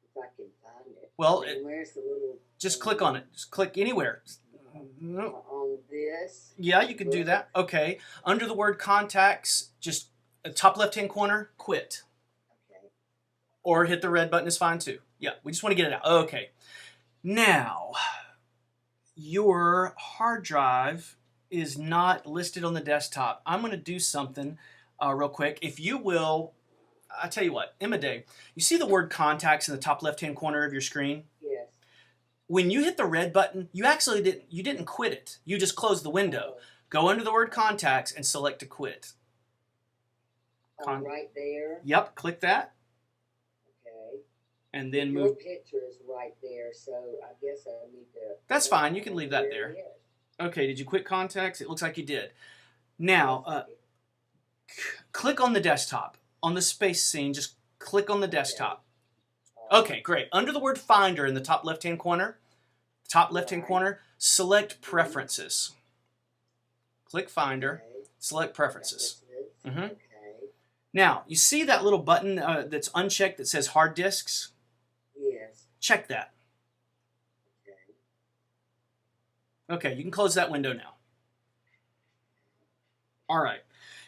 If I can find it. Well, And where's the little? just click on it. Just click anywhere. No. On this. Yeah, you can do that. Okay. Under the word contacts, just top left-hand corner, quit. Okay. Or hit the red button is fine too. Yeah, we just want to get it out. Okay. Now, your hard drive is not listed on the desktop. I'm going to do something real quick. If you will, I'll tell you what, Emma Day, you see the word contacts in the top left-hand corner of your screen? Yes. When you hit the red button, you actually didn't quit it. You just closed the window. Go under the word contacts and select to quit. Oh, right there. Yep, click that. Okay. And then Your move. picture is right there, so I guess I need to. That's fine. You can leave that There there. it is. Okay, did you quit contacts? It looks like you did. Now, click on the desktop. On the space scene, just click on the desktop. Okay, great. Under the word Finder in the top left-hand corner, select Preferences. Click Finder, Okay. select Preferences. Mhm. Okay. Now, you see that little button that's unchecked that says Hard Disks? Yes. Check that. Okay. Okay, you can close that window now. All right.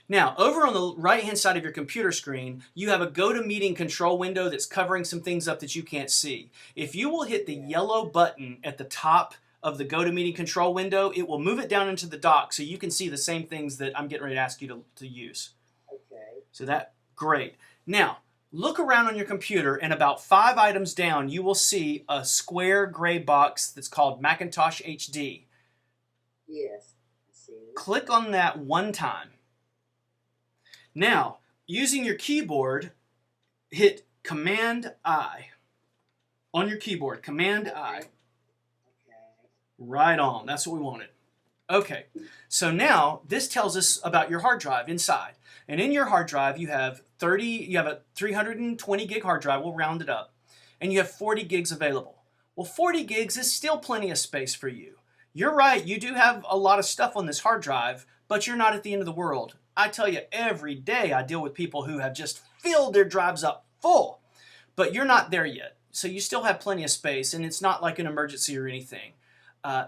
Now, over on the right-hand side of your computer screen, you have a GoToMeeting control window that's covering some things up that you can't see. If you will hit the yellow button at the top of the GoToMeeting control window, it will move it down into the dock so you can see the same things that I'm getting ready to ask you to use. Okay. So great. Now, look around on your computer, and about 5 items down, you will see a square gray box that's called Macintosh HD. Yes. I see. Click on that one time. Now, using your keyboard, hit Command-I on your keyboard. Command-I. Okay. Right on. That's what we wanted. Okay. So now this tells us about your hard drive inside. And in your hard drive, you have a 320 gig hard drive. We'll round it up. And you have 40 gigs available. Well, 40 gigs is still plenty of space for you. You're right. You do have a lot of stuff on this hard drive, but you're not at the end of the world. I tell you, every day I deal with people who have just filled their drives up full, but you're not there yet. So you still have plenty of space, and it's not like an emergency or anything.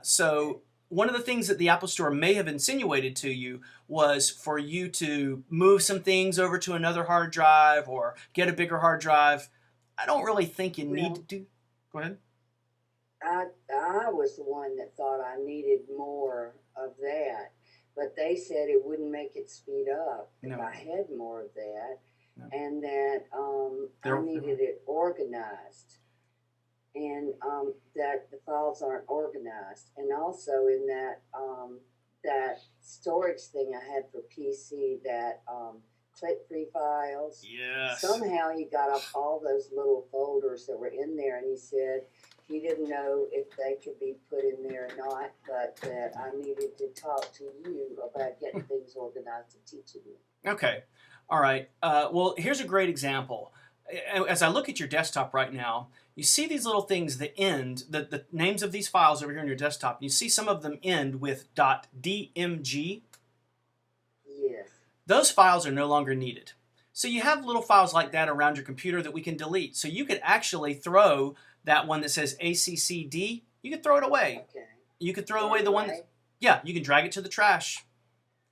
So one of the things that the Apple Store may have insinuated to you was for you to move some things over to another hard drive or get a bigger hard drive. I don't really think you need to do. Go ahead. I was the one that thought I needed more of that, but they said it wouldn't make it speed up if No. I had more of that, No. and that I needed it organized. and that the files aren't organized. And also in that that storage thing I had for PC, that click-free files. Yes. Somehow he got up all those little folders that were in there, and he said he didn't know if they could be put in there or not, but that I needed to talk to you about getting things organized and teaching you. Okay. All right. Well, here's a great example. As I look at your desktop right now, you see these little things that end, the names of these files over here on your desktop. You see some of them end with .dmg. Yes. Those files are no longer needed. So you have little files like that around your computer that we can delete. So you could actually throw that one that says ACCD, you could throw it away. Okay. You could throw away the one that, yeah, you can drag it to the trash.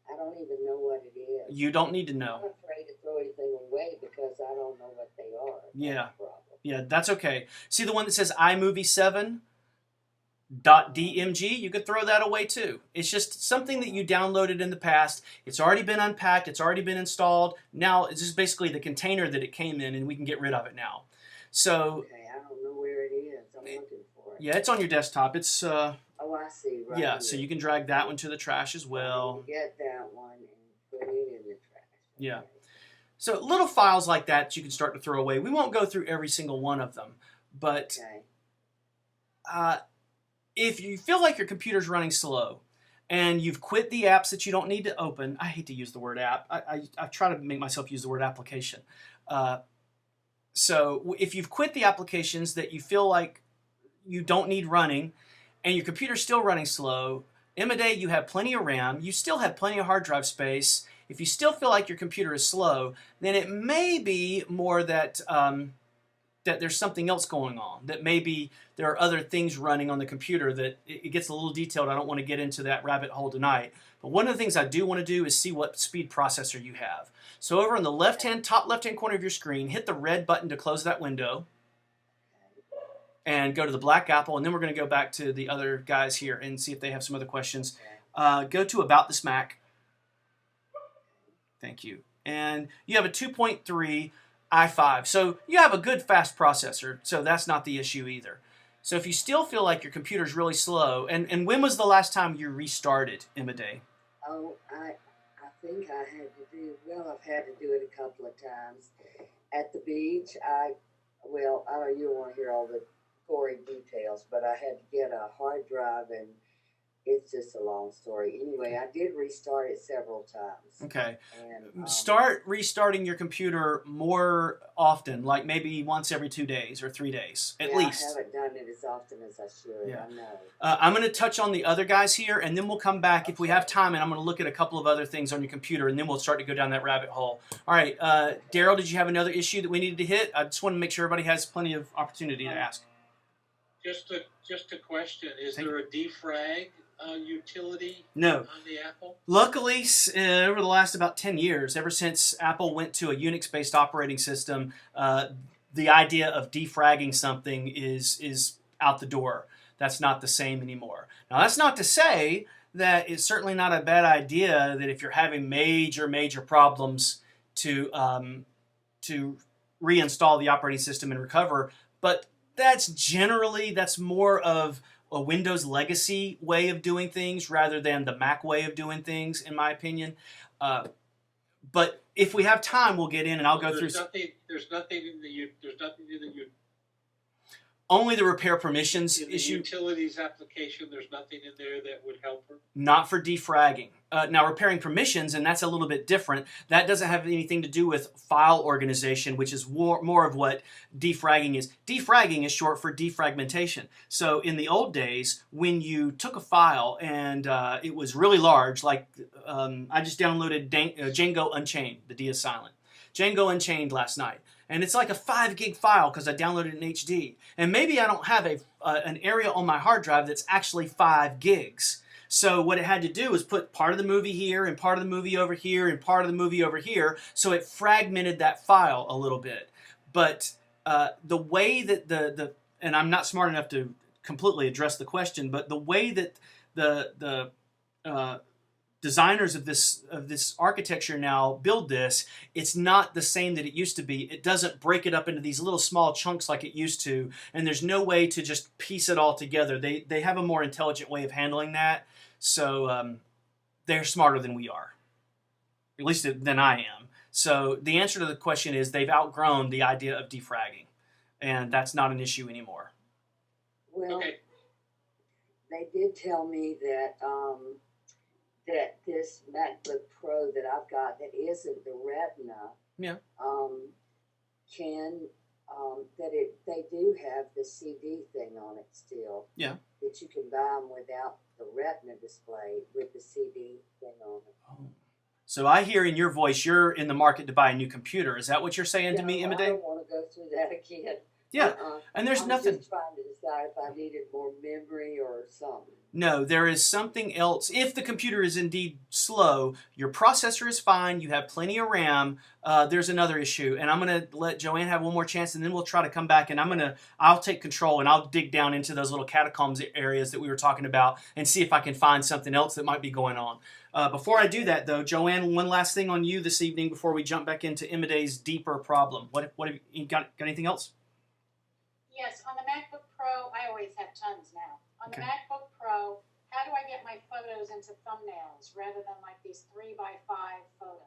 I don't even know what it is. You don't need to I'm know. afraid to throw anything away because I don't know what they are. Yeah. That's the problem. Yeah, that's okay. See the one that says iMovie7.dmg? You could throw that away too. It's just something that you downloaded in the past. It's already been unpacked. It's already been installed. Now it's just basically the container that it came in, and we can get rid of it now. So, Okay, I don't know where it is. I'm looking for it. yeah, it's on your desktop. It's Oh, I see. Right yeah, here. so you can drag that one to the trash as well. Get that one and put it in the trash. Yeah. Okay. So little files like that you can start to throw away. We won't go through every single one of them, but Okay. if you feel like your computer's running slow and you've quit the apps that you don't need to open, I hate to use the word app. I try to make myself use the word application. So if you've quit the applications that you feel like you don't need running and your computer's still running slow, Day, you have plenty of RAM, you still have plenty of hard drive space. If you still feel like your computer is slow, then it may be more that that there's something else going on, that maybe there are other things running on the computer that it gets a little detailed. I don't want to get into that rabbit hole tonight. But one of the things I do want to do is see what speed processor you have. So over on the top left-hand corner of your screen, hit the red button to close that window and go to the Black Apple, and then we're going to go back to the other guys here and see if they have some other questions. Go to About This Mac. Thank you. And you have a 2.3 i5. So you have a good fast processor, so that's not the issue either. So if you still feel like your computer's really slow, and when was the last time you restarted, Day? Oh, I think I had to do, well, I've had to do it a couple of times. At the beach, I don't know, you don't want to hear all the gory details, but I had to get a hard drive, and it's just a long story. Anyway, I did restart it several times. Okay. And, Start restarting your computer more often, like maybe once every 2 days or 3 days, at least. I haven't done it as often as I should, Yeah. I know. I'm going to touch on the other guys here, and then we'll come back if we have time, and I'm going to look at a couple of other things on your computer, and then we'll start to go down that rabbit hole. All right, Daryl, did you have another issue that we needed to hit? I just want to make sure everybody has plenty of opportunity to ask. Just a question: is there a defrag utility No. on the Apple? Luckily, over the last about 10 years, ever since Apple went to a Unix-based operating system, the idea of defragging something is out the door. That's not the same anymore. Now, that's not to say that it's certainly not a bad idea that if you're having major problems to reinstall the operating system and recover, but that's more of a Windows legacy way of doing things rather than the Mac way of doing things, in my opinion. But if we have time, we'll get in and I'll go through. There's nothing in the Only the repair permissions in the issue. utilities application. There's nothing in there that would help her. Not for defragging. Now, repairing permissions, and that's a little bit different. That doesn't have anything to do with file organization, which is more of what defragging is. Defragging is short for defragmentation. So in the old days, when you took a file and it was really large, like I just downloaded Django Unchained, the D is silent. Django Unchained last night. And it's like a 5 gig file because I downloaded it in HD. And maybe I don't have an area on my hard drive that's actually 5 gigs. So what it had to do was put part of the movie here and part of the movie over here and part of the movie over here. So it fragmented that file a little bit. But the way that and I'm not smart enough to completely address the question, but the way that the designers of this architecture now build this, it's not the same that it used to be. It doesn't break it up into these little small chunks like it used to, and there's no way to just piece it all together. They have a more intelligent way of handling that, so they're smarter than we are, at least than I am. So the answer to the question is they've outgrown the idea of defragging, and that's not an issue anymore. Well, Okay. they did tell me that that this MacBook Pro that I've got that isn't the Retina, Yeah. can they do have the CD thing on it still. Yeah. That you can buy them without the Retina display with the CD thing on it. Oh. So I hear in your voice you're in the market to buy a new computer. Is that what you're saying to me, I Imade? don't want to go through that again. Yeah. And there's I was nothing. just trying to decide if I needed more memory or something. No, there is something else. If the computer is indeed slow, your processor is fine, you have plenty of RAM, there's another issue. And I'm going to let Joanne have one more chance, and then we'll try to come back, and I'll take control, and I'll dig down into those little catacombs areas that we were talking about and see if I can find something else that might be going on. Before I do that, though, Joanne, one last thing on you this evening before we jump back into Imade's deeper problem. What have you got anything else? Yes, on the MacBook Pro, I always have tons now. On the Okay. MacBook Pro, how do I get my photos into thumbnails rather than like these 3x5 photos?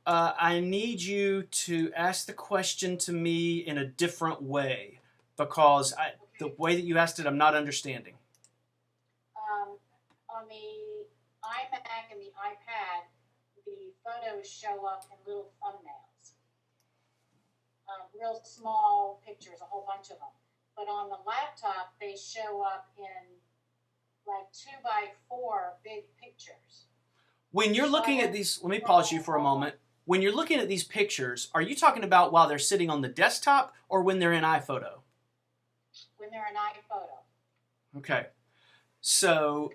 I need you to ask the question to me in a different way, because the way that you asked it, I'm not understanding. On the iMac and the iPad, the photos show up in little thumbnails. Real small pictures, a whole bunch of them. But on the laptop, they show up in like 2x4 big pictures. When you're looking at these, let me pause you for a moment. When you're looking at these pictures, are you talking about while they're sitting on the desktop or when they're in iPhoto? When they're in iPhoto. Okay. So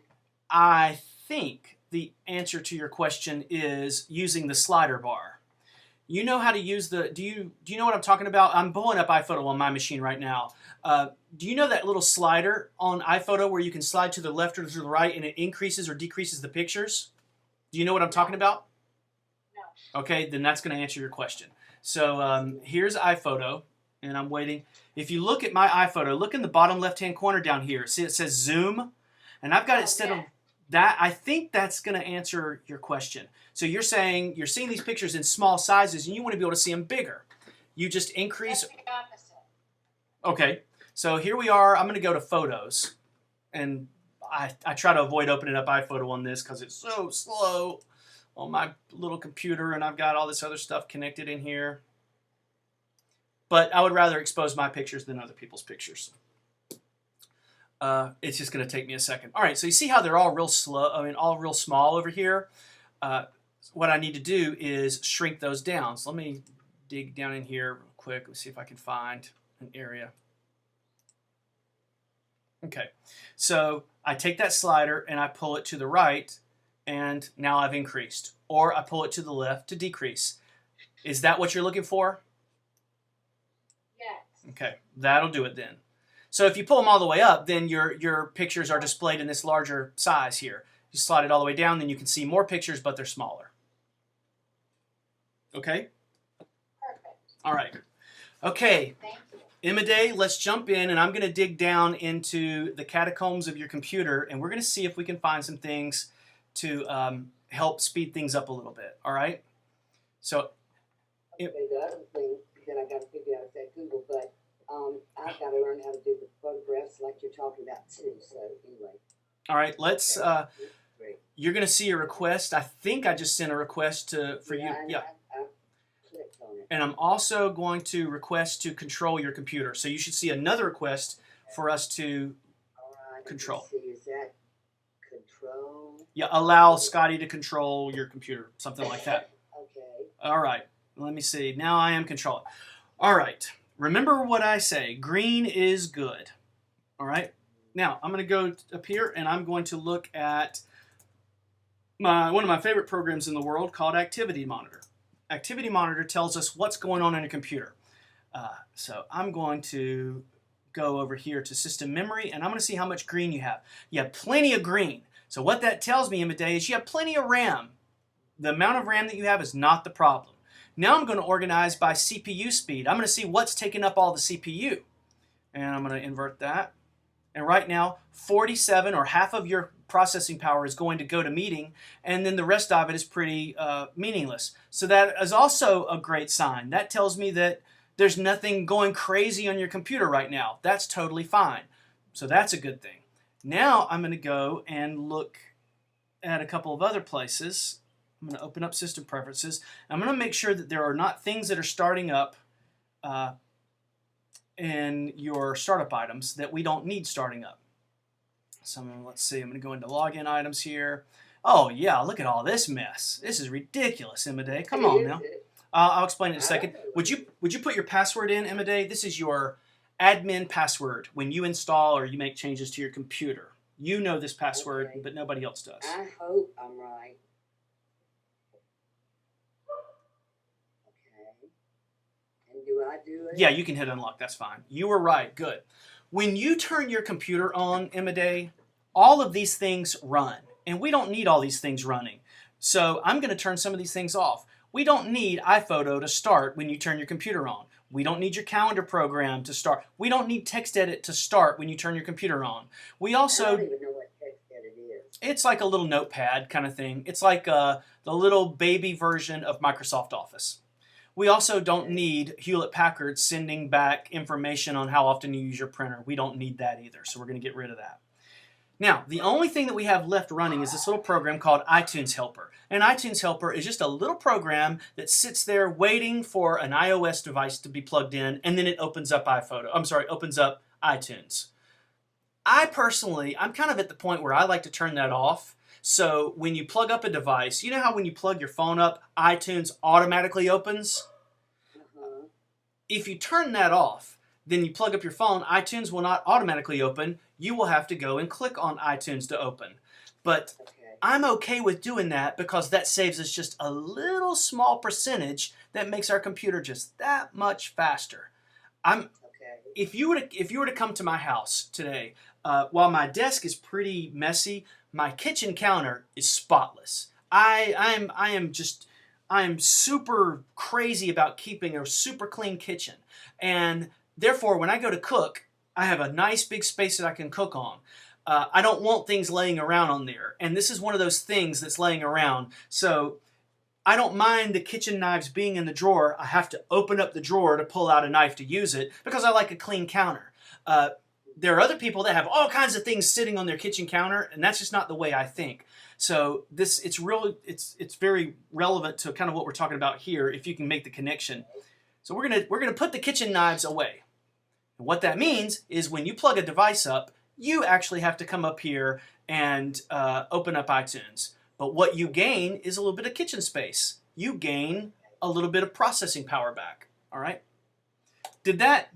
I think the answer to your question is using the slider bar. You know how to use the, do you know what I'm talking about? I'm pulling up iPhoto on my machine right now. Do you know that little slider on iPhoto where you can slide to the left or to the right and it increases or decreases the pictures? Do you know what I'm talking about? No. Okay, then that's going to answer your question. So here's iPhoto, and I'm waiting. If you look at my iPhoto, look in the bottom left-hand corner down here. See it says Zoom? And I've got it set on that. I think that's going to answer your question. So you're saying you're seeing these pictures in small sizes, and you want to be able to see them bigger. You just increase. That's the opposite. Okay, so here we are. I'm going to go to Photos, and I try to avoid opening up iPhoto on this because it's so slow on my little computer, and I've got all this other stuff connected in here. But I would rather expose my pictures than other people's pictures. It's just going to take me a second. All right, so you see how they're all real slow, all real small over here? What I need to do is shrink those down. So let me dig down in here real quick. Let's see if I can find an area. Okay, so I take that slider and I pull it to the right, and now I've increased. Or I pull it to the left to decrease. Is that what you're looking for? Yes. Okay, that'll do it then. So if you pull them all the way up, then your pictures are displayed in this larger size here. You slide it all the way down, then you can see more pictures, but they're smaller. Okay? Perfect. All right. Okay, Thank you. Imade, let's jump in, and I'm going to dig down into the catacombs of your computer, and we're going to see if we can find some things to help speed things up a little bit. All right? So, Okay, the other thing that I got to figure out is that Google, but I've got to learn how to do the photographs like you're talking about too. So anyway. all right, let's. Great. You're going to see a request. I think I just sent a request for you. Yeah. I clicked on it. And I'm also going to request to control your computer. So you should see another request for us to All right. control. Let's see, is that control? Yeah, allow Scotty to control your computer, something like that. Okay. All right, let me see. Now I am controlling. All right, remember what I say. Green is good. All right. Now I'm going to go up here and I'm going to look at one of my favorite programs in the world called Activity Monitor. Activity Monitor tells us what's going on in a computer. So I'm going to go over here to System Memory, and I'm going to see how much green you have. You have plenty of green. So what that tells me, Imade, is you have plenty of RAM. The amount of RAM that you have is not the problem. Now I'm going to organize by CPU speed. I'm going to see what's taking up all the CPU. And I'm going to invert that. And right now, 47 or half of your processing power is going to go to meeting, and then the rest of it is pretty meaningless. So that is also a great sign. That tells me that there's nothing going crazy on your computer right now. That's totally fine. So that's a good thing. Now I'm going to go and look at a couple of other places. I'm going to open up System Preferences. I'm going to make sure that there are not things that are starting up in your startup items that we don't need starting up. So let's see, I'm going to go into login items here. Oh yeah, look at all this mess. This is ridiculous, Imade. Come on now. I'll explain it in a second. Would you put your password in, Imade? This is your admin password when you install or you make changes to your computer. You know this password, but nobody else does. I hope I'm right. Okay. And do I do it? Yeah, you can hit unlock. That's fine. You were right. Good. When you turn your computer on, Imade, all of these things run. And we don't need all these things running. So I'm going to turn some of these things off. We don't need iPhoto to start when you turn your computer on. We don't need your calendar program to start. We don't need TextEdit to start when you turn your computer on. We also... I don't even know what TextEdit is. It's like a little notepad kind of thing. It's like the little baby version of Microsoft Office. We also don't need Hewlett-Packard sending back information on how often you use your printer. We don't need that either, so we're going to get rid of that. Now, the only thing that we have left running is this little program called iTunes Helper. And iTunes Helper is just a little program that sits there waiting for an iOS device to be plugged in, and then it opens up opens up iTunes. I'm kind of at the point where I like to turn that off. So when you plug up a device, you know how when you plug your phone up, iTunes automatically opens? If you turn that off, then you plug up your phone, iTunes will not automatically open. You will have to go and click on iTunes to open. But I'm okay with doing that because that saves us just a little small percentage that makes our computer just that much faster. If you were to come to my house today, while my desk is pretty messy, my kitchen counter is spotless. I am super crazy about keeping a super clean kitchen. And therefore, when I go to cook, I have a nice big space that I can cook on. I don't want things laying around on there. And this is one of those things that's laying around. So I don't mind the kitchen knives being in the drawer. I have to open up the drawer to pull out a knife to use it because I like a clean counter. There are other people that have all kinds of things sitting on their kitchen counter, and that's just not the way I think. So it's very relevant to kind of what we're talking about here if you can make the connection. So we're gonna put the kitchen knives away. And what that means is when you plug a device up, you actually have to come up here and open up iTunes. But what you gain is a little bit of kitchen space. You gain a little bit of processing power back. All right. Did that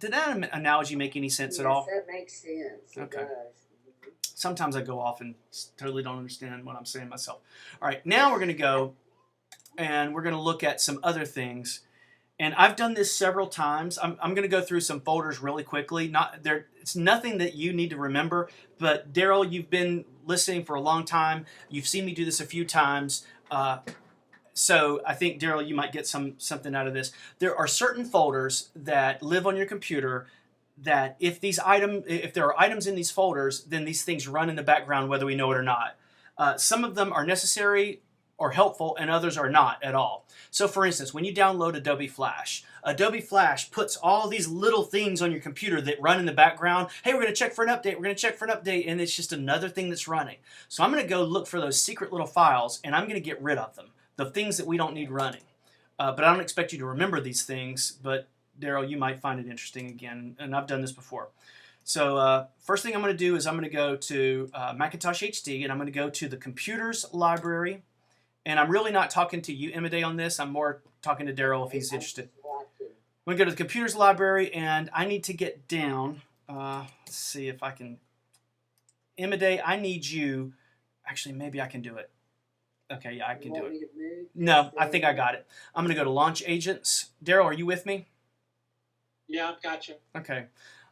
analogy make any sense at all? Yes, that makes sense. Okay. It does. Sometimes I go off and totally don't understand what I'm saying myself. All right, now we're going to go and we're going to look at some other things. And I've done this several times. I'm going to go through some folders really quickly. It's nothing that you need to remember, but Daryl, you've been listening for a long time. You've seen me do this a few times. So I think, Daryl, you might get something out of this. There are certain folders that live on your computer that if there are items in these folders, then these things run in the background whether we know it or not. Some of them are necessary or helpful, and others are not at all. So for instance, when you download Adobe Flash puts all these little things on your computer that run in the background. Hey, we're going to check for an update, and it's just another thing that's running. So I'm going to go look for those secret little files, and I'm going to get rid of them. The things that we don't need running. But I don't expect you to remember these things, but Daryl, you might find it interesting again, and I've done this before. So first thing I'm going to do is I'm going to go to Macintosh HD, and I'm going to go to the Computers Library. And I'm really not talking to you, Imade, on this. I'm more talking to Daryl if he's interested. I'm going to go to the Computers Library, and I need to get down. Let's see if I can. Imade, I need you. Actually, maybe I can do it. Okay, yeah, I can do it. No, I think I got it. I'm going to go to Launch Agents. Daryl, are you with me? Yeah, I've got you. Okay.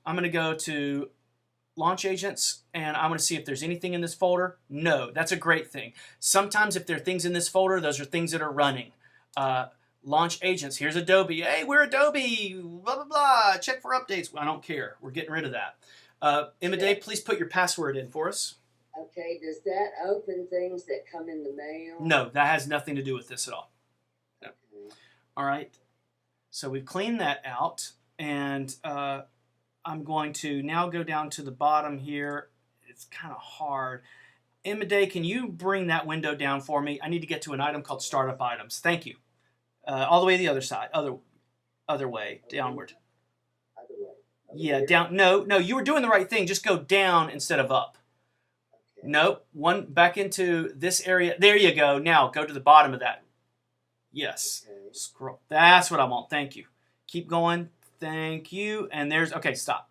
I'm going to go to launch agents, and I'm going to see if there's anything in this folder. No, that's a great thing. Sometimes if there are things in this folder, those are things that are running. Launch agents, here's Adobe. Hey, we're Adobe, blah, blah, blah. Check for updates. I don't care. We're getting rid of that. Imade, please put your password in for us. Okay, does that open things that come in the mail? No, that has nothing to do with this at all. No. Okay. All right. So we've cleaned that out, and I'm going to now go down to the bottom here. It's kind of hard. Imade, can you bring that window down for me? I need to get to an item called Startup Items. Thank you. All the way to the other side, other way, downward. Other way. Yeah, Here? down. No, you were doing the right thing. Just go down instead of up. Okay. Nope. One back into this area. There you go. Now go to the bottom of that. Yes. Okay. Scroll. That's what I want. Thank you. Keep going. Thank you. And there's, okay, stop.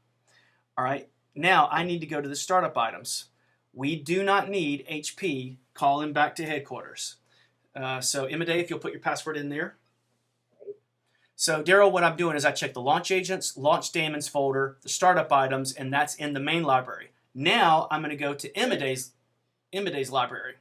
All right. Now I need to go to the startup items. We do not need HP calling back to headquarters. So Imade, if you'll put your password in there. So Daryl, what I'm doing is I check the launch agents, launch daemons folder, the startup items, and that's in the main library. Now I'm going to go to Imade's library.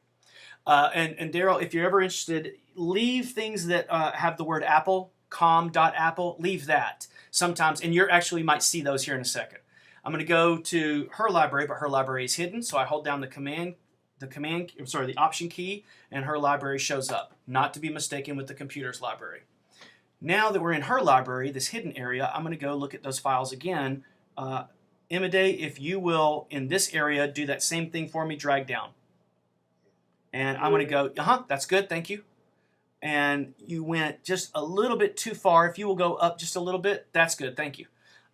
And Daryl, if you're ever interested, leave things that have the word Apple, com.apple, leave that sometimes, and you actually might see those here in a second. I'm going to go to her library, but her library is hidden, so I hold down the option key, and her library shows up, not to be mistaken with the computer's library. Now that we're in her library, this hidden area, I'm going to go look at those files again. Imade, if you will, in this area, do that same thing for me, drag down. And I'm going to go, that's good, thank you. And you went just a little bit too far. If you will go up just a little bit, that's good, thank you.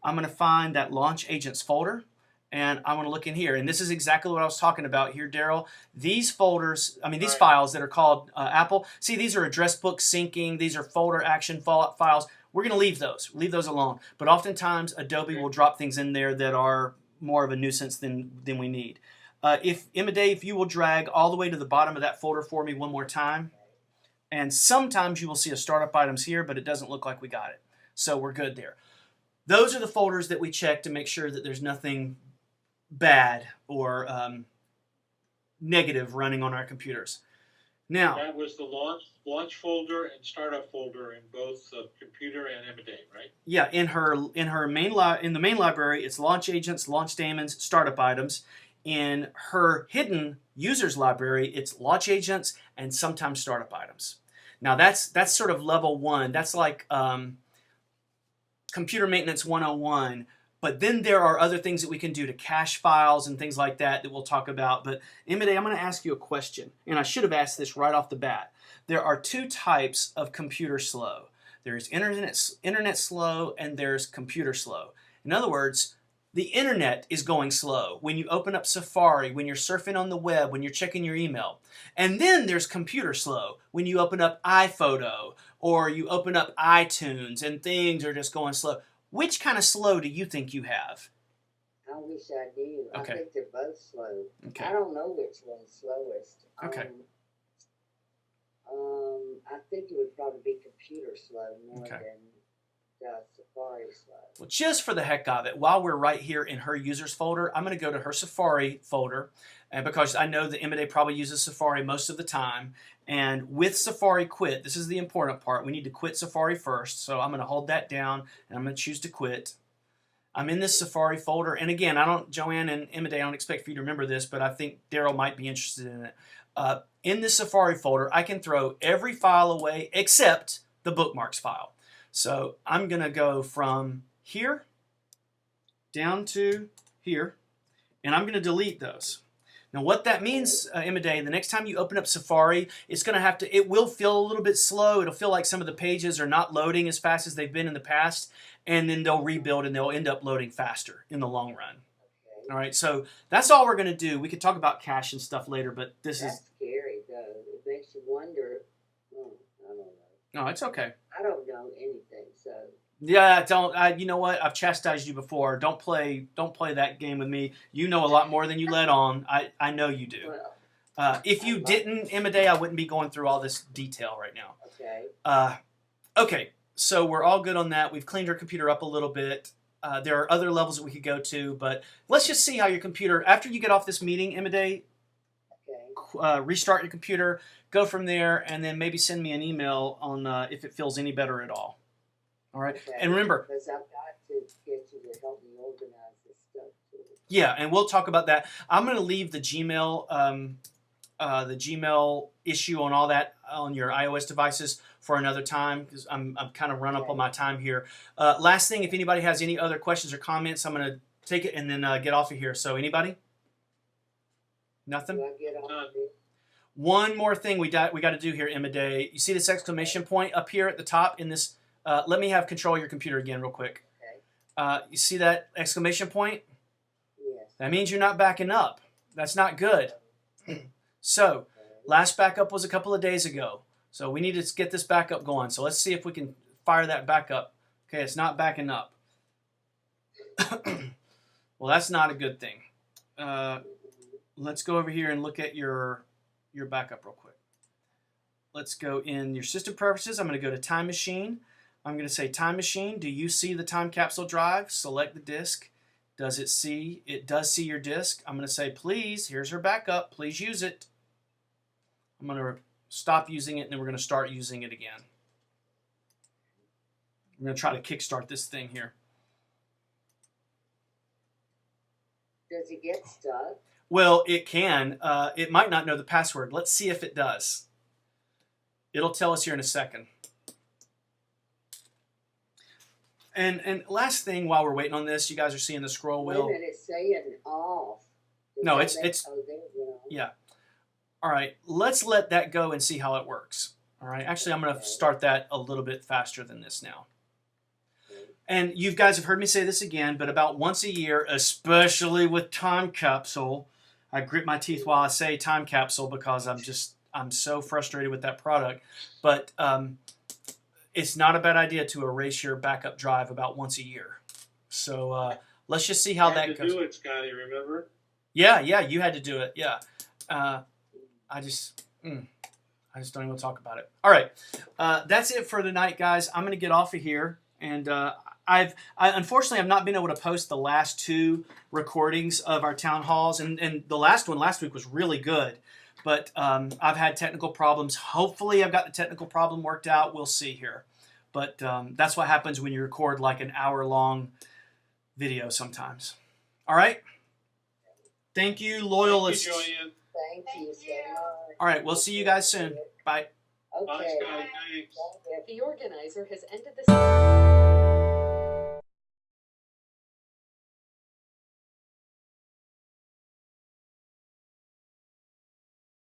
I'm going to find that Launch Agents folder, and I want to look in here. And this is exactly what I was talking about here, Daryl. These folders, these files that are called Apple, see, these are address book syncing. These are folder action files. We're going to leave those alone. But oftentimes, Adobe will drop things in there that are more of a nuisance than we need. Imade, if you will drag all the way to the bottom of that folder for me one more time. And sometimes you will see a startup items here, but it doesn't look like we got it. So we're good there. Those are the folders that we check to make sure that there's nothing bad or negative running on our computers. Now, that was the launch folder and startup folder in both computer and Imade, right? Yeah, in the main library, it's launch agents, launch daemons, startup items. In her hidden users library, it's launch agents and sometimes startup items. Now that's sort of level 1. That's like computer maintenance 101. But then there are other things that we can do to cache files and things like that we'll talk about. But Imade, I'm going to ask you a question, and I should have asked this right off the bat. There are two types of computer slow. There's internet slow, and there's computer slow. In other words, the internet is going slow when you open up Safari, when you're surfing on the web, when you're checking your email. And then there's computer slow when you open up iPhoto or you open up iTunes and things are just going slow. Which kind of slow do you think you have? I wish I knew. Okay. I think they're both slow. Okay. I don't know which one's slowest. Okay. I think it would probably be computer slow more Okay. than Safari slow. Well, just for the heck of it, while we're right here in her users folder, I'm going to go to her Safari folder, and because I know that Imade probably uses Safari most of the time. And with Safari quit, this is the important part. We need to quit Safari first. So I'm going to hold that down, and I'm going to choose to quit. I'm in this Safari folder. And again, Joanne and Imade, I don't expect for you to remember this, but I think Daryl might be interested in it. In this Safari folder, I can throw every file away except the bookmarks file. So I'm going to go from here down to here, and I'm going to delete those. Now what that means, Imade, the next time you open up Safari, it will feel a little bit slow. It'll feel like some of the pages are not loading as fast as they've been in the past, and then they'll rebuild and they'll end up loading faster in the long run. Okay. All right, so that's all we're going to do. We could talk about cache and stuff later, but That's scary, though. It makes you wonder. I don't know. No, it's okay. I don't know anything, so. Yeah, you know what? I've chastised you before. Don't play that game with me. You know a lot more than you let on. I know you do. Well, If you didn't, Imade, I wouldn't be going through all this detail right now. okay. Okay, so we're all good on that. We've cleaned our computer up a little bit. There are other levels that we could go to, but let's just see how your computer, after you get off this meeting, Imade, Okay. restart your computer, go from there, and then maybe send me an email on if it feels any better at all. All right? Okay. And remember, Because I've got to get you to help me organize this stuff too. yeah, and we'll talk about that. I'm going to leave the Gmail issue on all that on your iOS devices for another time because I'm kind of run up on my time here. Last thing, if anybody has any other questions or comments, I'm going to take it and then get off of here. So anybody? Nothing? Do I get on it? One more thing we got to do here, Imade. You see this exclamation point up here at the top in this? Let me have control of your computer again real quick. Okay. You see that exclamation point? Yes. That means you're not backing up. That's not good. So, last backup was a couple of days ago. So we need to get this backup going. So let's see if we can fire that back up. Okay, it's not backing up. Well, that's not a good thing. Let's go over here and look at your backup real quick. Let's go in your system preferences. I'm going to go to Time Machine. I'm going to say Time Machine. Do you see the time capsule drive? Select the disk. Does it see? It does see your disk. I'm going to say, please, here's her backup. Please use it. I'm going to stop using it, and then we're going to start using it again. I'm going to try to kickstart this thing here. Does it get stuck? Well, it can. It might not know the password. Let's see if it does. It'll tell us here in a second. And last thing, while we're waiting on this, you guys are seeing the scroll wheel. Wait a minute, it's saying off. No, Does it's that make- it's Oh, there we go. yeah. All right, let's let that go and see how it works. All right, actually, I'm going to start that a little bit faster than this now. And you guys have heard me say this again, but about once a year, especially with Time Capsule, I grit my teeth while I say Time Capsule because I'm so frustrated with that product. But it's not a bad idea to erase your backup drive about once a year. So let's just see how You had that to goes. do it, Scotty, remember? Yeah, you had to do it. Yeah. I just don't even want to talk about it. All right. That's it for tonight, guys. I'm going to get off of here. And I unfortunately have not been able to post the last two recordings of our town halls. And the last one last week was really good. But I've had technical problems. Hopefully I've got the technical problem worked out. We'll see here. But that's what happens when you record like an hour-long video sometimes. All right? Thank you, loyalists. Thank you, Joanne. Thank you so much. All right, we'll see you guys soon. Bye. Bye, Okay. Scotty. Thanks. Thank you. The organizer has ended this.